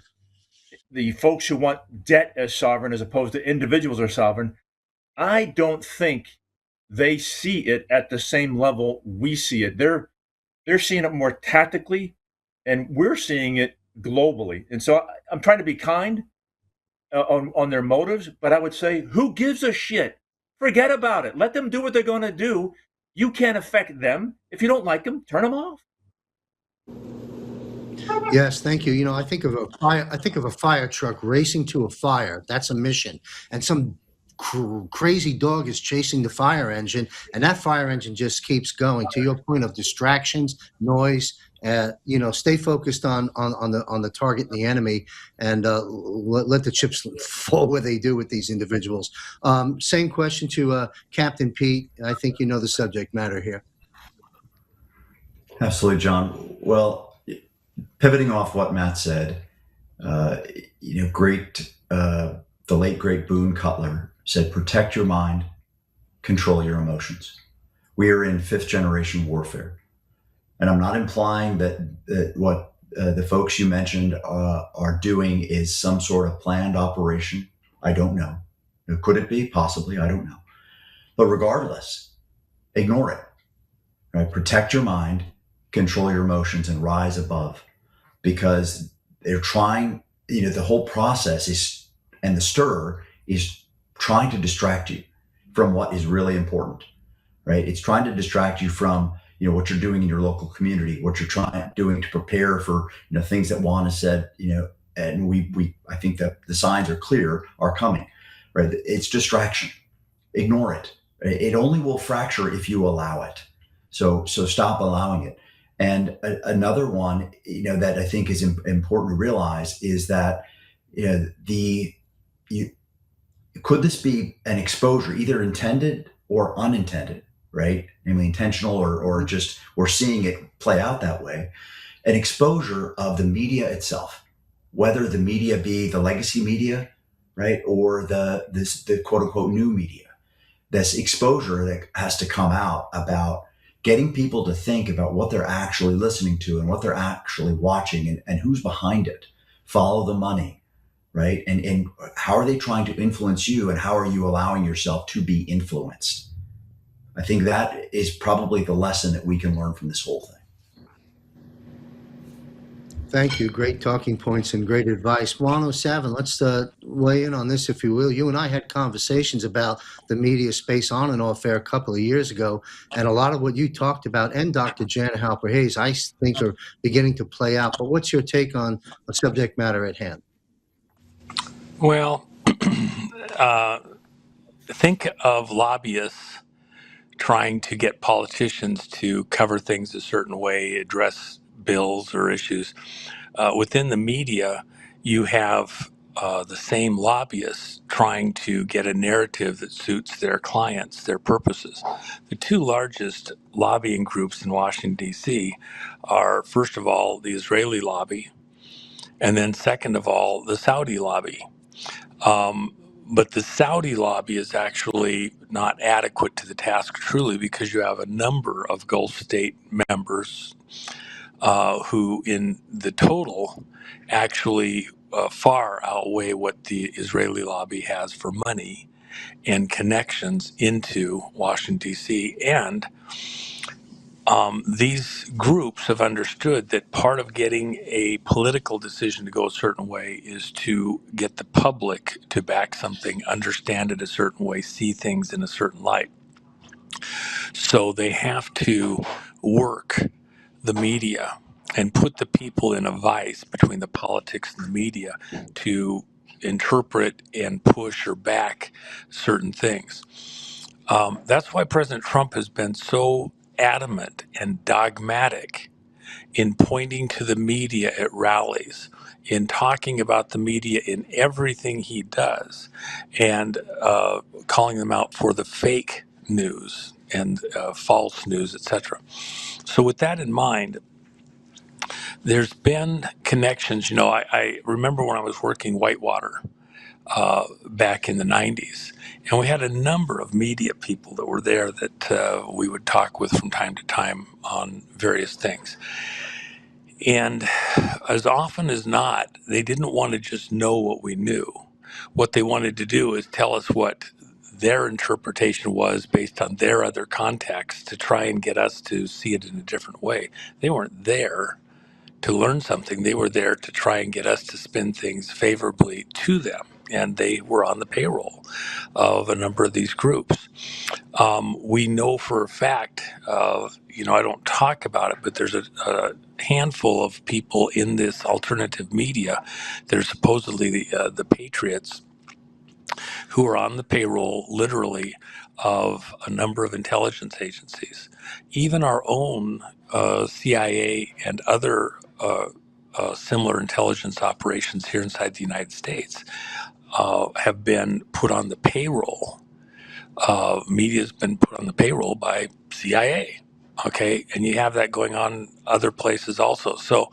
folks who want debt as sovereign as opposed to individuals are sovereign. I don't think they see it at the same level we see it. They're seeing it more tactically, and we're seeing it globally. And so I'm trying to be kind on their motives, but I would say, who gives a shit? Forget about it. Let them do what they're going to do. You can't affect them. If you don't like them, turn them off. Yes, thank you. I think of a fire truck racing to a fire. That's a mission, and some crazy dog is chasing the fire engine, and that fire engine just keeps going. To your point of distractions, noise, stay focused on the target and the enemy, and let the chips fall where they do with these individuals. Same question to Captain Pete. I think you know the subject matter here. Absolutely, John. Well, pivoting off what Matt said, the late great Boone Cutler said, "Protect your mind, control your emotions." We are in fifth generation warfare. And I'm not implying that what the folks you mentioned are doing is some sort of planned operation. I don't know. Could it be? Possibly. I don't know. But regardless, ignore it. Right? Protect your mind, control your emotions, and rise above. Because they're trying, the whole process is, and the stir is trying to distract you from what is really important. Right? It's trying to distract you from what you're doing in your local community, what you're doing to prepare for, things that Juan has said, and I think that the signs are clear, are coming, right? It's distraction. Ignore it. It only will fracture if you allow it. So stop allowing it. And another one, that I think is important to realize is that, could this be an exposure, either intended or unintended? Right? Namely intentional or just we're seeing it play out that way. An exposure of the media itself, whether the media be the legacy media, right, or the quote unquote new media. This exposure that has to come out about getting people to think about what they're actually listening to and what they're actually watching and who's behind it. Follow the money. right? And how are they trying to influence you, and how are you allowing yourself to be influenced? I think that is probably the lesson that we can learn from this whole thing. Thank you. Great talking points and great advice. Juan O'Savin, let's weigh in on this, if you will. You and I had conversations about the media space on and off air a couple of years ago, and a lot of what you talked about, and Dr. Janet Halper Hayes, I think are beginning to play out. But what's your take on the subject matter at hand? Well, think of lobbyists trying to get politicians to cover things a certain way, address bills or issues. Within the media, you have the same lobbyists trying to get a narrative that suits their clients, their purposes. The two largest lobbying groups in Washington, D.C. are, first of all, the Israeli lobby, and then second of all, the Saudi lobby. Um, but the Saudi lobby is actually not adequate to the task truly, because you have a number of Gulf state members who, in the total, actually far outweigh what the Israeli lobby has for money and connections into Washington, D.C. And these groups have understood that part of getting a political decision to go a certain way is to get the public to back something, understand it a certain way, see things in a certain light. So they have to work the media and put the people in a vice between the politics and the media to interpret and push or back certain things. That's why President Trump has been so adamant and dogmatic in pointing to the media at rallies, in talking about the media in everything he does, and calling them out for the fake news and false news, etc. So, with that in mind, there's been connections. I remember when I was working Whitewater back in the 90s, and we had a number of media people that were there that we would talk with from time to time on various things. And as often as not, they didn't want to just know what we knew. What they wanted to do is tell us what their interpretation was based on their other context to try and get us to see it in a different way. They weren't there to learn something. They were there to try and get us to spin things favorably to them. And they were on the payroll of a number of these groups. We know for a fact, I don't talk about it, but there's a handful of people in this alternative media that are supposedly the patriots, who are on the payroll, literally, of a number of intelligence agencies. Even our own CIA and other similar intelligence operations here inside the United States have been put on the payroll. Media's been put on the payroll by CIA. Okay, and you have that going on other places also. So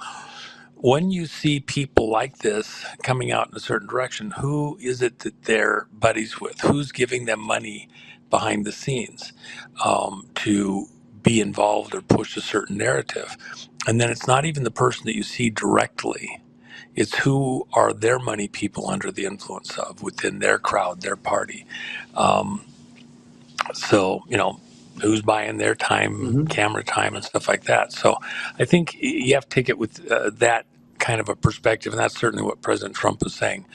when you see people like this coming out in a certain direction, who is it that they're buddies with? Who's giving them money behind the scenes to be involved or push a certain narrative? And then it's not even the person that you see directly. It's who are their money people under the influence of within their crowd, their party. Um, so, who's buying their time, camera time, and stuff like that. So I think you have to take it with that kind of a perspective. And that's certainly what President Trump is saying.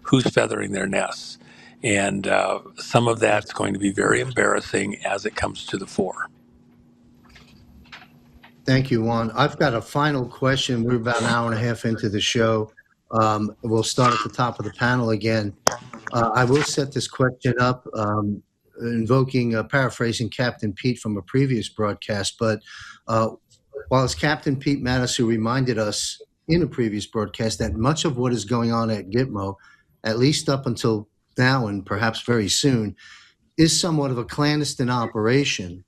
Who's feathering their nests? And some of that's going to be very embarrassing as it comes to the fore. Thank you, Juan. I've got a final question. We're about an hour and a half into the show. We'll start at the top of the panel again. I will set this question up, paraphrasing Captain Pete from a previous broadcast. But while it's Captain Pete Mattis who reminded us in a previous broadcast that much of what is going on at Gitmo, at least up until now and perhaps very soon, is somewhat of a clandestine operation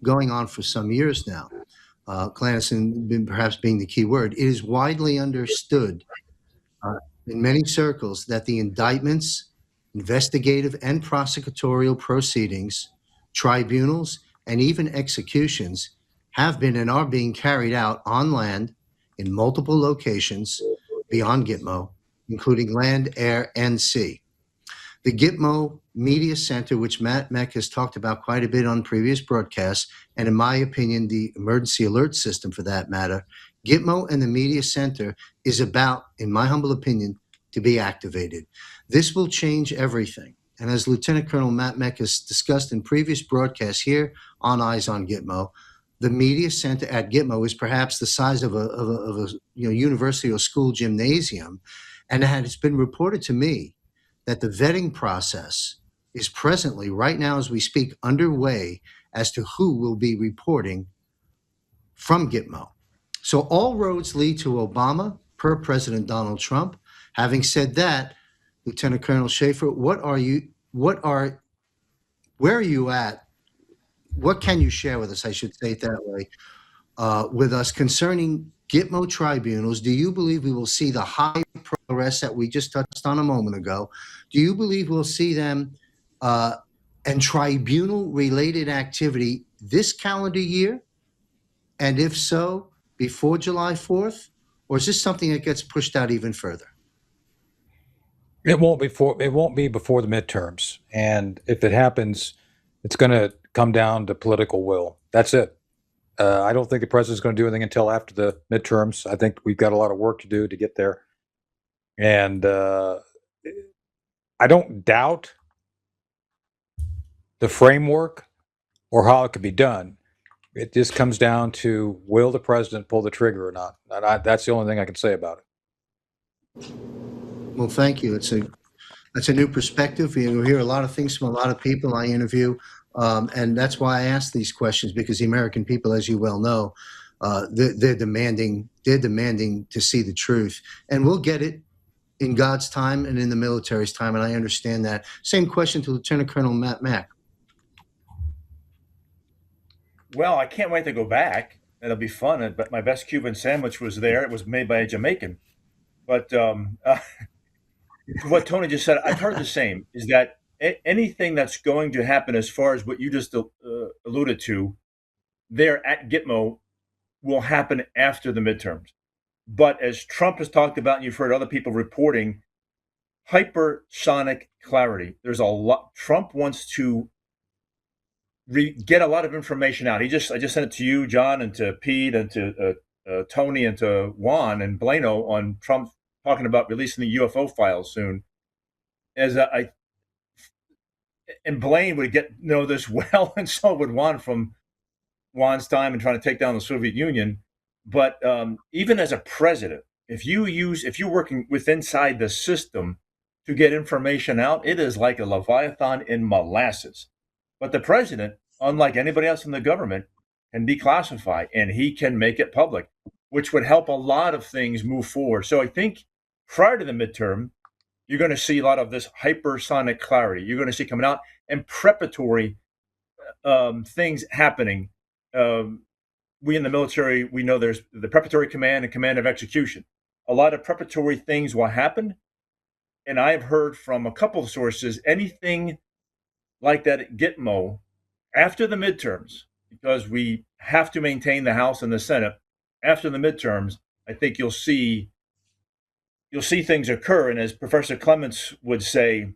going on for some years now. Clandestine perhaps being the key word. It is widely understood in many circles that the indictments, investigative and prosecutorial proceedings, tribunals, and even executions have been and are being carried out on land in multiple locations beyond Gitmo including land, air, and sea. The Gitmo Media Center, which Mack has talked about quite a bit on previous broadcasts, and in my opinion, the emergency alert system for that matter, Gitmo and the Media Center is about, in my humble opinion, to be activated. This will change everything. And as Lieutenant Colonel Matt Mack has discussed in previous broadcasts here on Eyes on Gitmo, the Media Center at Gitmo is perhaps the size of a university or school gymnasium. And it has been reported to me that the vetting process is presently, right now as we speak, underway as to who will be reporting from Gitmo. So all roads lead to Obama, per President Donald Trump. Having said that, Lieutenant Colonel Schaefer, where are you at? What can you share with us, I should say it that way, with us concerning Gitmo tribunals? Do you believe we will see the high progress that we just touched on a moment ago? Do you believe we'll see them and tribunal-related activity this calendar year? And if so, before July 4th? Or is this something that gets pushed out even further? It won't be before the midterms. And if it happens, it's going to come down to political will. That's it. I don't think the president's going to do anything until after the midterms. I think we've got a lot of work to do to get there. And I don't doubt the framework or how it could be done. It just comes down to, will the president pull the trigger or not? And that's the only thing I can say about it. Well, thank you. That's a new perspective. You hear a lot of things from a lot of people I interview, and that's why I ask these questions, because the American people, as you well know, they're demanding to see the truth, and we'll get it in God's time and in the military's time, and I understand that. Same question to Lieutenant Colonel Matt Mack. Well, I can't wait to go back. It'll be fun. But my best Cuban sandwich was there. It was made by a Jamaican. But what Tony just said, I've heard the same, is that anything that's going to happen as far as what you just alluded to there at Gitmo will happen after the midterms. But as Trump has talked about, and you've heard other people reporting, hypersonic clarity. There's a lot. Trump wants to get a lot of information out. I just sent it to you, John, and to Pete, and to Tony, and to Juan and Blano on Trump talking about releasing the UFO files soon. And Blaine would know this well, and so would Juan from Juan's time and trying to take down the Soviet Union. But even as a president, if you're working inside the system to get information out, it is like a Leviathan in molasses. But the president, unlike anybody else in the government, can declassify, and he can make it public, which would help a lot of things move forward. So I think prior to the midterm, you're going to see a lot of this hypersonic clarity. You're going to see coming out, and preparatory things happening. We in the military, we know there's the preparatory command and command of execution. A lot of preparatory things will happen. And I've heard from a couple of sources, anything like that at Gitmo after the midterms, because we have to maintain the House and the Senate. After the midterms, I think you'll see things occur. And as Professor Clements would say,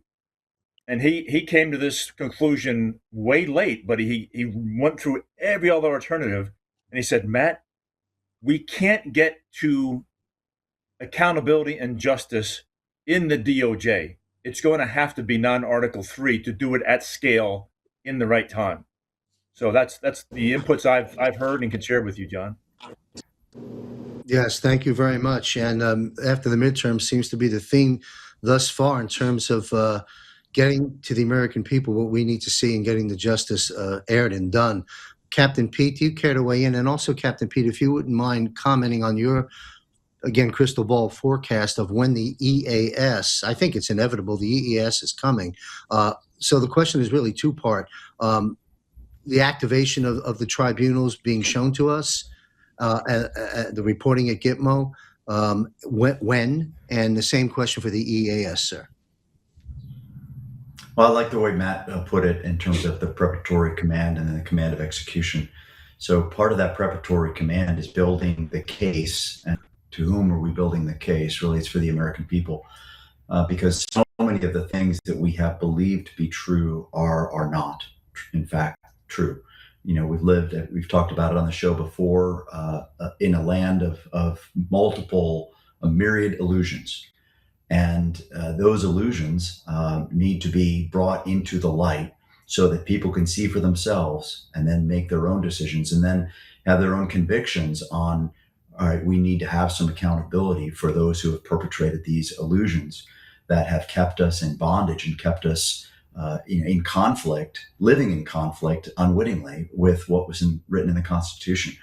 and he came to this conclusion way late, but he went through every other alternative, and he said, Matt, we can't get to accountability and justice in the DOJ. It's going to have to be non-Article 3 to do it at scale in the right time. So that's the inputs I've heard and can share with you, John. Yes, thank you very much. And after the midterm seems to be the theme thus far in terms of getting to the American people what we need to see and getting the justice aired and done. Captain Pete, do you care to weigh in? And also, Captain Pete, if you wouldn't mind commenting on your, again, crystal ball forecast of when the EAS, I think it's inevitable, the EAS is coming. So the question is really two-part. The activation of the tribunals being shown to us, the reporting at Gitmo, when, and the same question for the EAS, sir. Well, I like the way Matt put it in terms of the preparatory command and then the command of execution. So part of that preparatory command is building the case and to whom are we building the case? Really, it's for the American people, because so many of the things that we have believed to be true are not, in fact, true. We've talked about it on the show before, in a land of multiple, a myriad illusions. And those illusions need to be brought into the light so that people can see for themselves and then make their own decisions and then have their own convictions on, all right, we need to have some accountability for those who have perpetrated these illusions that have kept us in bondage and kept us in conflict, living in conflict unwittingly with what was written in the Constitution.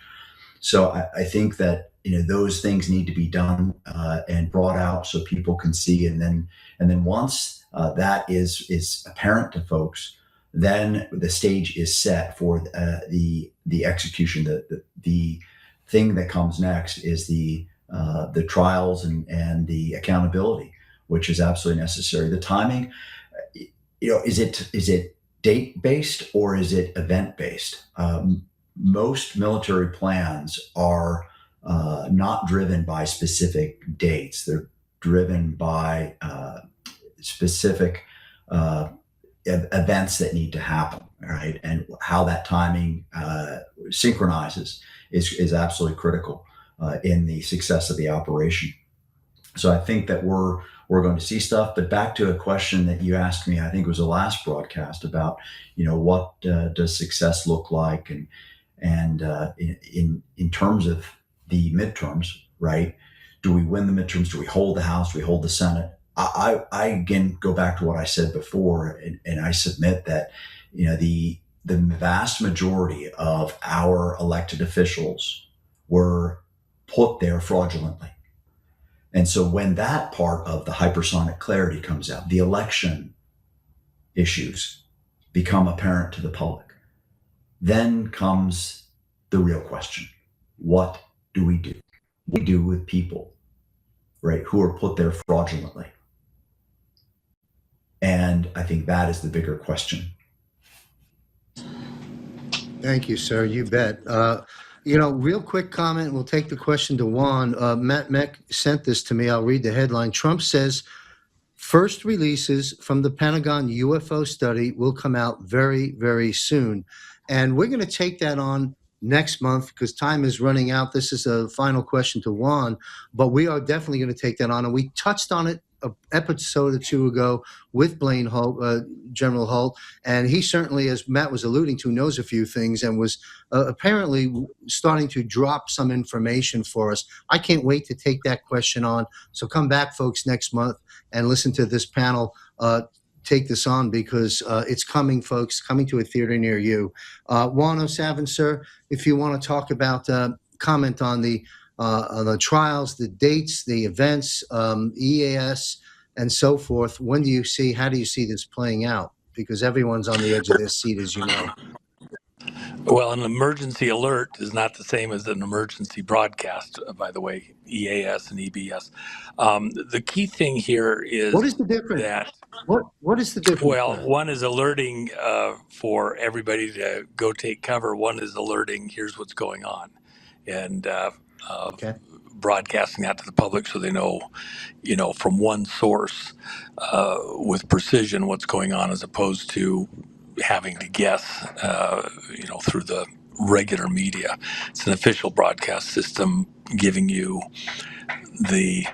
So I think that those things need to be done and brought out so people can see, and then once that is apparent to folks, then the stage is set for the execution. The thing that comes next is the trials and the accountability, which is absolutely necessary. The timing, is it date based or is it event based? Most military plans are not driven by specific dates. They're driven by specific events that need to happen, right? And how that timing synchronizes is absolutely critical in the success of the operation. So I think that we're going to see stuff. But back to a question that you asked me, I think it was the last broadcast, about what does success look like, and in terms of the midterms, right? Do we win the midterms? Do we hold the House? Do we hold the Senate? I again go back to what I said before, and I submit that the vast majority of our elected officials were put there fraudulently. And so when that part of the hypersonic clarity comes out, the election issues become apparent to the public, then comes the real question. What do we do? What do we do with people, right, who are put there fraudulently? And I think that is the bigger question. Thank you, sir. You bet. Real quick comment. We'll take the question to Juan. Mack sent this to me. I'll read the headline. Trump says first releases from the Pentagon UFO study will come out very, very soon. And we're going to take that on next month because time is running out. This is a final question to Juan, but we are definitely going to take that on. And we touched on it an episode or two ago with Blaine Holt, General Holt, and he certainly, as Matt was alluding to, knows a few things and was apparently starting to drop some information for us. I can't wait to take that question on. So come back, folks, next month and listen to this panel take this on, because it's coming, folks, coming to a theater near you. Juan O'Savin, sir, if you want to talk about, comment on the trials, the dates, the events, EAS, and so forth. How do you see this playing out? Because everyone's on the edge of their seat, as you know. Well, an emergency alert is not the same as an emergency broadcast, by the way, EAS and EBS. The key thing here is What is the difference? that, What is the difference? well, one is alerting for everybody to go take cover. One is alerting, here's what's going on, and Okay. broadcasting that to the public so they know, from one source with precision what's going on, as opposed to having to guess, through the regular media. It's an official broadcast system giving you the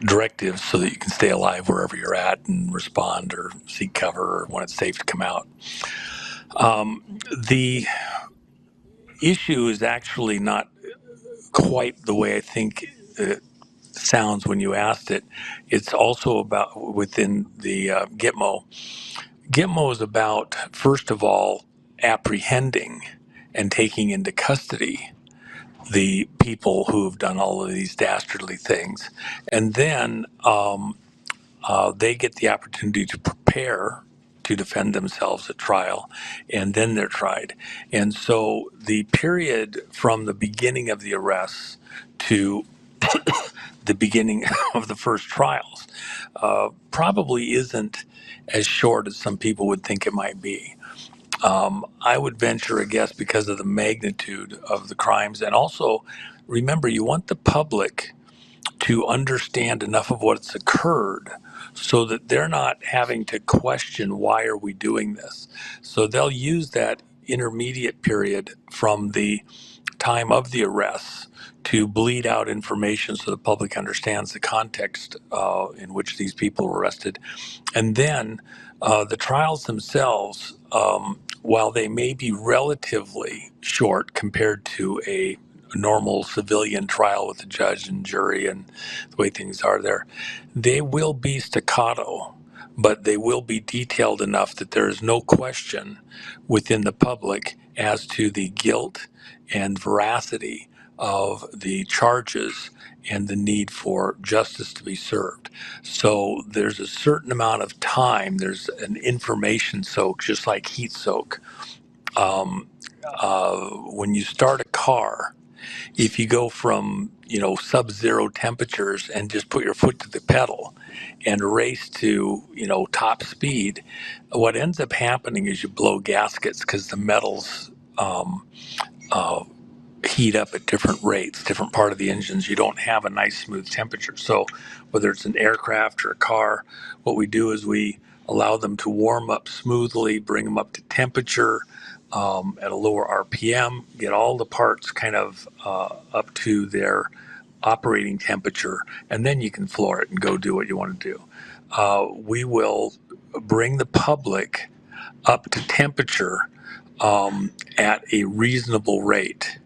directives so that you can stay alive wherever you're at and respond or seek cover when it's safe to come out. The issue is actually not quite the way I think it sounds when you asked it. It's also about within the Gitmo. Gitmo is about, first of all, apprehending and taking into custody the people who've done all of these dastardly things. And then they get the opportunity to prepare to defend themselves at trial, and then they're tried. And so the period from the beginning of the arrests to the beginning of the first trials probably isn't as short as some people would think it might be. I would venture a guess because of the magnitude of the crimes. And also, remember, you want the public to understand enough of what's occurred so that they're not having to question, why are we doing this? So they'll use that intermediate period from the time of the arrests to bleed out information so the public understands the context in which these people were arrested. And then the trials themselves, while they may be relatively short compared to a normal civilian trial with a judge and jury and the way things are there, they will be staccato, but they will be detailed enough that there is no question within the public as to the guilt and veracity of the charges and the need for justice to be served. So there's a certain amount of time, there's an information soak, just like heat soak. Um, when you start a car, if you go from sub-zero temperatures and just put your foot to the pedal and race to top speed, what ends up happening is you blow gaskets because the metals uh, heat up at different rates, different part of the engines. You don't have a nice smooth temperature. So whether it's an aircraft or a car, what we do is we allow them to warm up smoothly, bring them up to temperature at a lower RPM, get all the parts kind of up to their operating temperature, and then you can floor it and go do what you want to do. We will bring the public up to temperature at a reasonable rate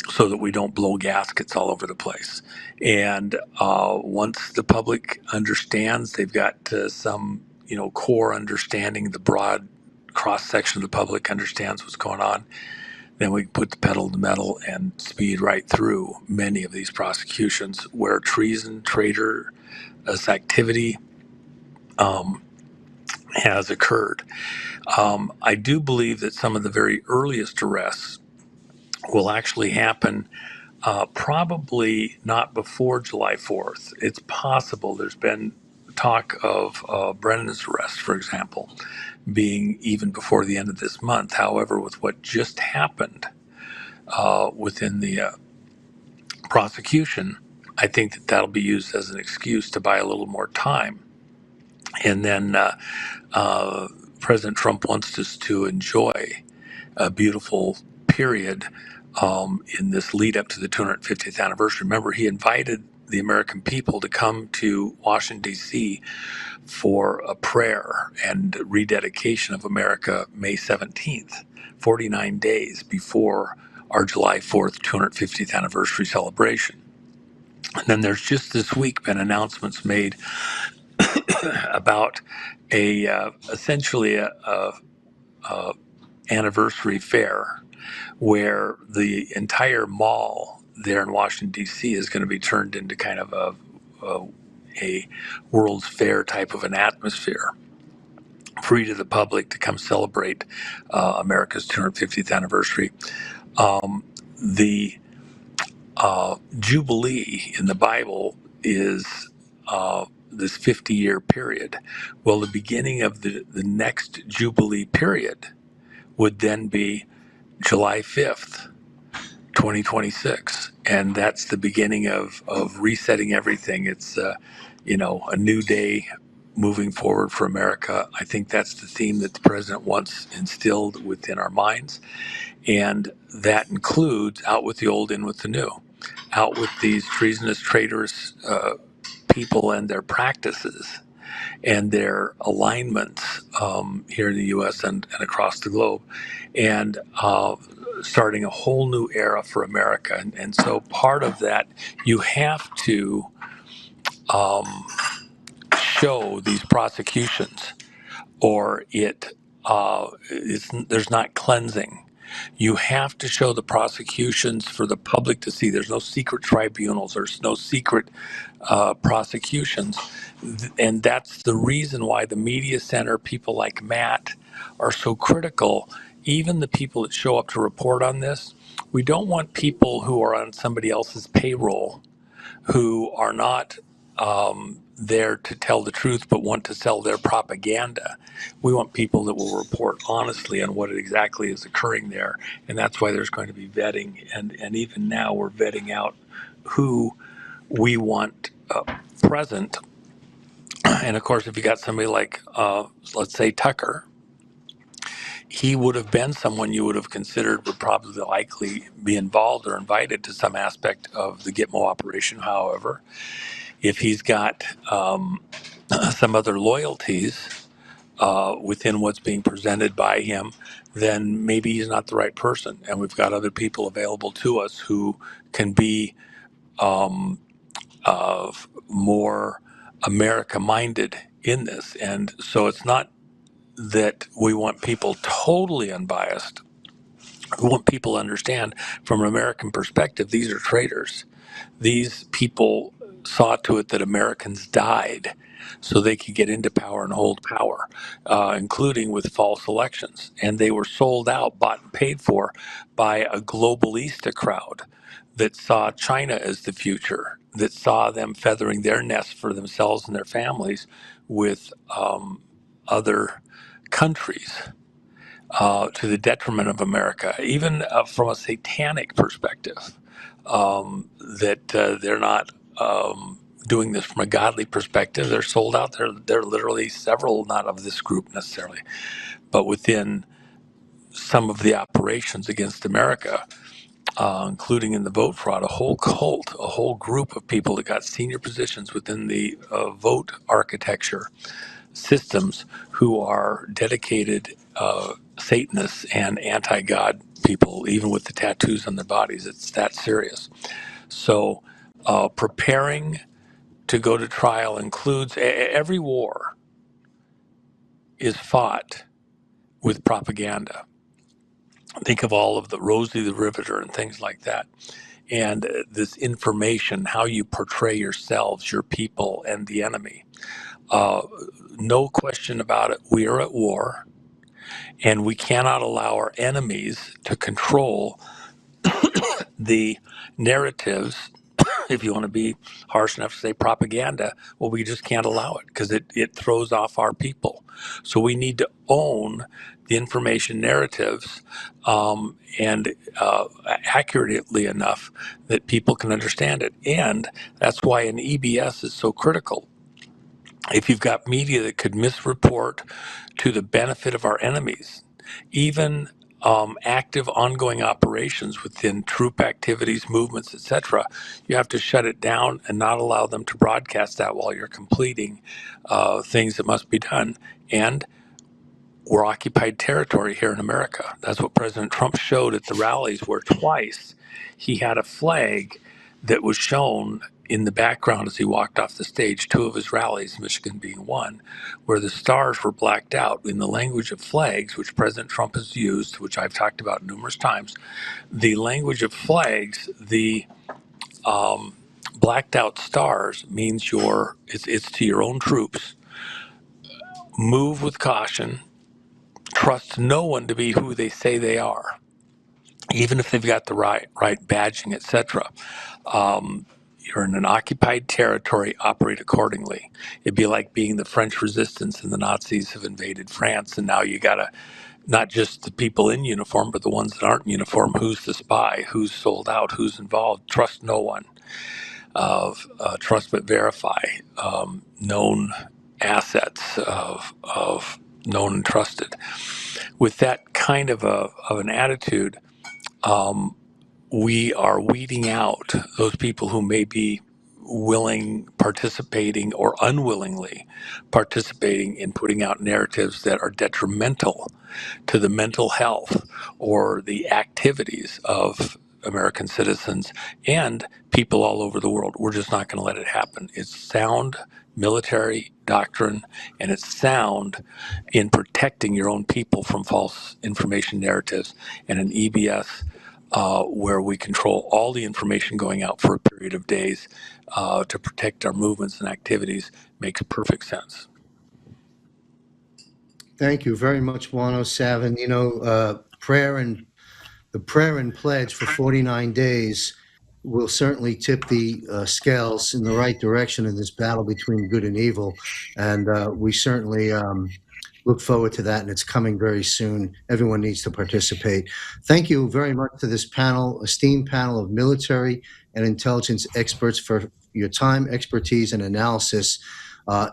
so that we don't blow gaskets all over the place. And once the public understands, they've got some, core understanding, the broad cross section of the public understands what's going on, then we put the pedal to the metal and speed right through many of these prosecutions where treason, traitorous activity has occurred. I do believe that some of the very earliest arrests will actually happen probably not before July 4th. It's possible. There's been talk of Brennan's arrest, for example, being even before the end of this month. However, with what just happened within the prosecution, I think that that'll be used as an excuse to buy a little more time. And then President Trump wants us to enjoy a beautiful period in this lead up to the 250th anniversary. Remember, he invited the American people to come to Washington, D.C. for a prayer and rededication of America May 17th, 49 days before our July 4th 250th anniversary celebration. And then there's just this week been announcements made about essentially a anniversary fair where the entire mall there in Washington, D.C. is going to be turned into kind of a World's Fair type of an atmosphere, free to the public to come celebrate America's 250th anniversary. The Jubilee in the Bible is this 50-year period. Well, the beginning of the next Jubilee period would then be July 5th, 2026. And that's the beginning of resetting everything. It's, a new day moving forward for America. I think that's the theme that the president wants instilled within our minds. And that includes out with the old, in with the new, out with these treasonous, traitorous people and their practices and their alignments here in the U.S. and across the globe, and starting a whole new era for America. And so part of that, you have to show these prosecutions, or there's not cleansing. You have to show the prosecutions for the public to see. There's no secret tribunals. There's no secret prosecutions. And that's the reason why the media center, people like Matt, are so critical. Even the people that show up to report on this, we don't want people who are on somebody else's payroll, who are not there to tell the truth but want to sell their propaganda. We want people that will report honestly on what exactly is occurring there, and that's why there's going to be vetting. And even now we're vetting out who we want present. And of course, if you got somebody like, let's say, Tucker, he would have been someone you would have considered would probably likely be involved or invited to some aspect of the Gitmo operation. However, if he's got some other loyalties within what's being presented by him, then maybe he's not the right person. And we've got other people available to us who can be more America minded in this. And so it's not that we want people totally unbiased. We want people to understand from an American perspective, these are traitors. These people saw to it that Americans died so they could get into power and hold power, including with false elections. And they were sold out, bought and paid for by a globalista crowd that saw China as the future, that saw them feathering their nests for themselves and their families with other countries to the detriment of America, even from a satanic perspective, that they're not doing this from a godly perspective. They're sold out. They're literally several, not of this group necessarily, but within some of the operations against America, including in the vote fraud, a whole cult, a whole group of people that got senior positions within the vote architecture systems who are dedicated Satanists and anti-God people, even with the tattoos on their bodies. It's that serious. So preparing to go to trial includes every war is fought with propaganda. Think of all of the Rosie the Riveter and things like that. And this information, how you portray yourselves, your people, and the enemy. No question about it, we are at war. And we cannot allow our enemies to control the narratives. If you want to be harsh enough to say propaganda, well, we just can't allow it because it throws off our people. So we need to own the information narratives and accurately enough that people can understand it. And that's why an EBS is so critical. If you've got media that could misreport to the benefit of our enemies, even active ongoing operations within troop activities, movements, etc., you have to shut it down and not allow them to broadcast that while you're completing things that must be done. And we're occupied territory here in America. That's what President Trump showed at the rallies, where twice he had a flag that was shown in the background as he walked off the stage, two of his rallies, Michigan being one, where the stars were blacked out in the language of flags, which President Trump has used, which I've talked about numerous times. The language of flags, the blacked out stars means it's to your own troops. Move with caution. Trust no one to be who they say they are, even if they've got the right badging, etc. You're in an occupied territory, operate accordingly. It'd be like being the French resistance and the Nazis have invaded France, and now you gotta not just the people in uniform, but the ones that aren't in uniform. Who's the spy? Who's sold out? Who's involved? Trust no one. Trust but verify. Known assets of known and trusted. With that kind of an attitude, we are weeding out those people who may be willing, participating, or unwillingly participating in putting out narratives that are detrimental to the mental health or the activities of American citizens and people all over the world. We're just not going to let it happen. It's sound military doctrine, and it's sound in protecting your own people from false information narratives, and an EBS where we control all the information going out for a period of days to protect our movements and activities makes perfect sense. Thank you very much, 107. You know, prayer and the prayer and pledge for 49 days will certainly tip the scales in the right direction in this battle between good and evil. And we certainly look forward to that, and it's coming very soon. Everyone needs to participate. Thank you very much to this panel, esteemed panel of military and intelligence experts for your time, expertise, and analysis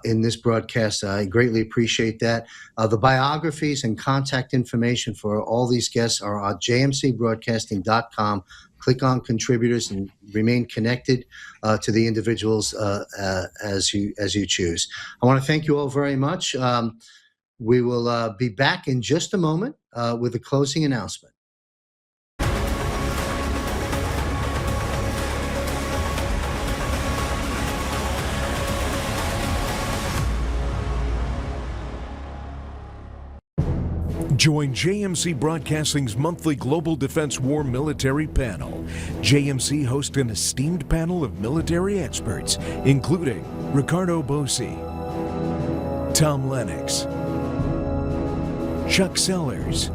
in this broadcast. I greatly appreciate that. The biographies and contact information for all these guests are on jmcbroadcasting.com. Click on contributors and remain connected to the individuals as you choose. I want to thank you all very much. We will be back in just a moment with a closing announcement. Join JMC Broadcasting's monthly Global Defense War Military Panel. JMC hosts an esteemed panel of military experts, including Ricardo Bosi, Tom Lennox, Chuck Sellers,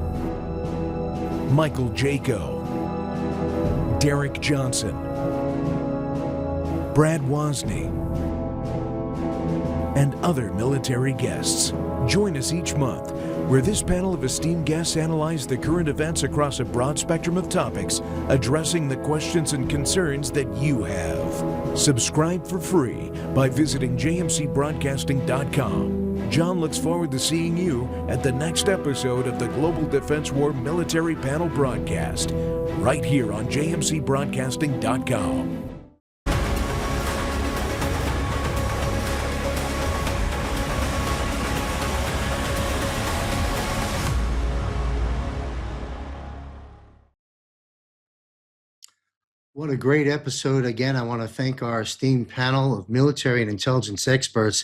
Michael Jaco, Derek Johnson, Brad Wozny, and other military guests. Join us each month, where this panel of esteemed guests analyze the current events across a broad spectrum of topics, addressing the questions and concerns that you have. Subscribe for free by visiting jmcbroadcasting.com. John looks forward to seeing you at the next episode of the Global Defense War Military Panel broadcast, right here on jmcbroadcasting.com. What a great episode. Again, I want to thank our esteemed panel of military and intelligence experts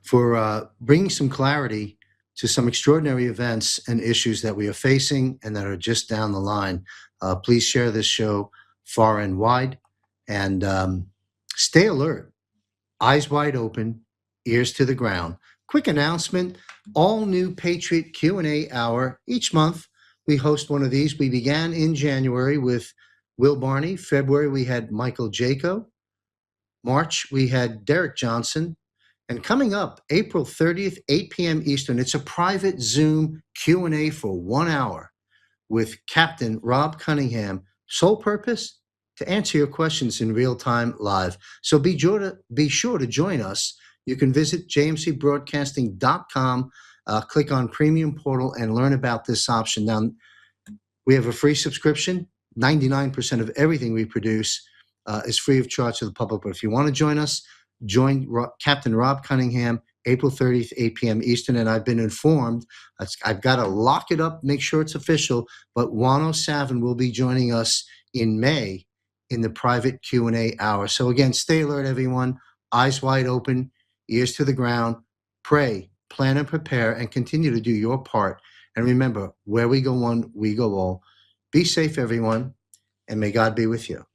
for bringing some clarity to some extraordinary events and issues that we are facing and that are just down the line. Please share this show far and wide, and stay alert, eyes wide open, ears to the ground. Quick announcement, all new Patriot Q&A hour each month. We host one of these. We began in January with Will Barney. February, we had Michael Jaco. March, we had Derek Johnson. And coming up, April 30th, 8 p.m. Eastern, it's a private Zoom Q&A for 1 hour with Captain Rob Cunningham. Sole purpose? To answer your questions in real time live. So be sure to join us. You can visit jmcbroadcasting.com, click on Premium Portal, and learn about this option. Now, we have a free subscription. 99% of everything we produce is free of charge to the public. But if you want to join us, join Captain Rob Cunningham, April 30th, 8 p.m. Eastern. And I've been informed, I've got to lock it up, make sure it's official, but Juan O'Savin will be joining us in May in the private Q&A hour. So again, stay alert, everyone. Eyes wide open, ears to the ground. Pray, plan, and prepare, and continue to do your part. And remember, where we go one, we go all. Be safe, everyone, and may God be with you.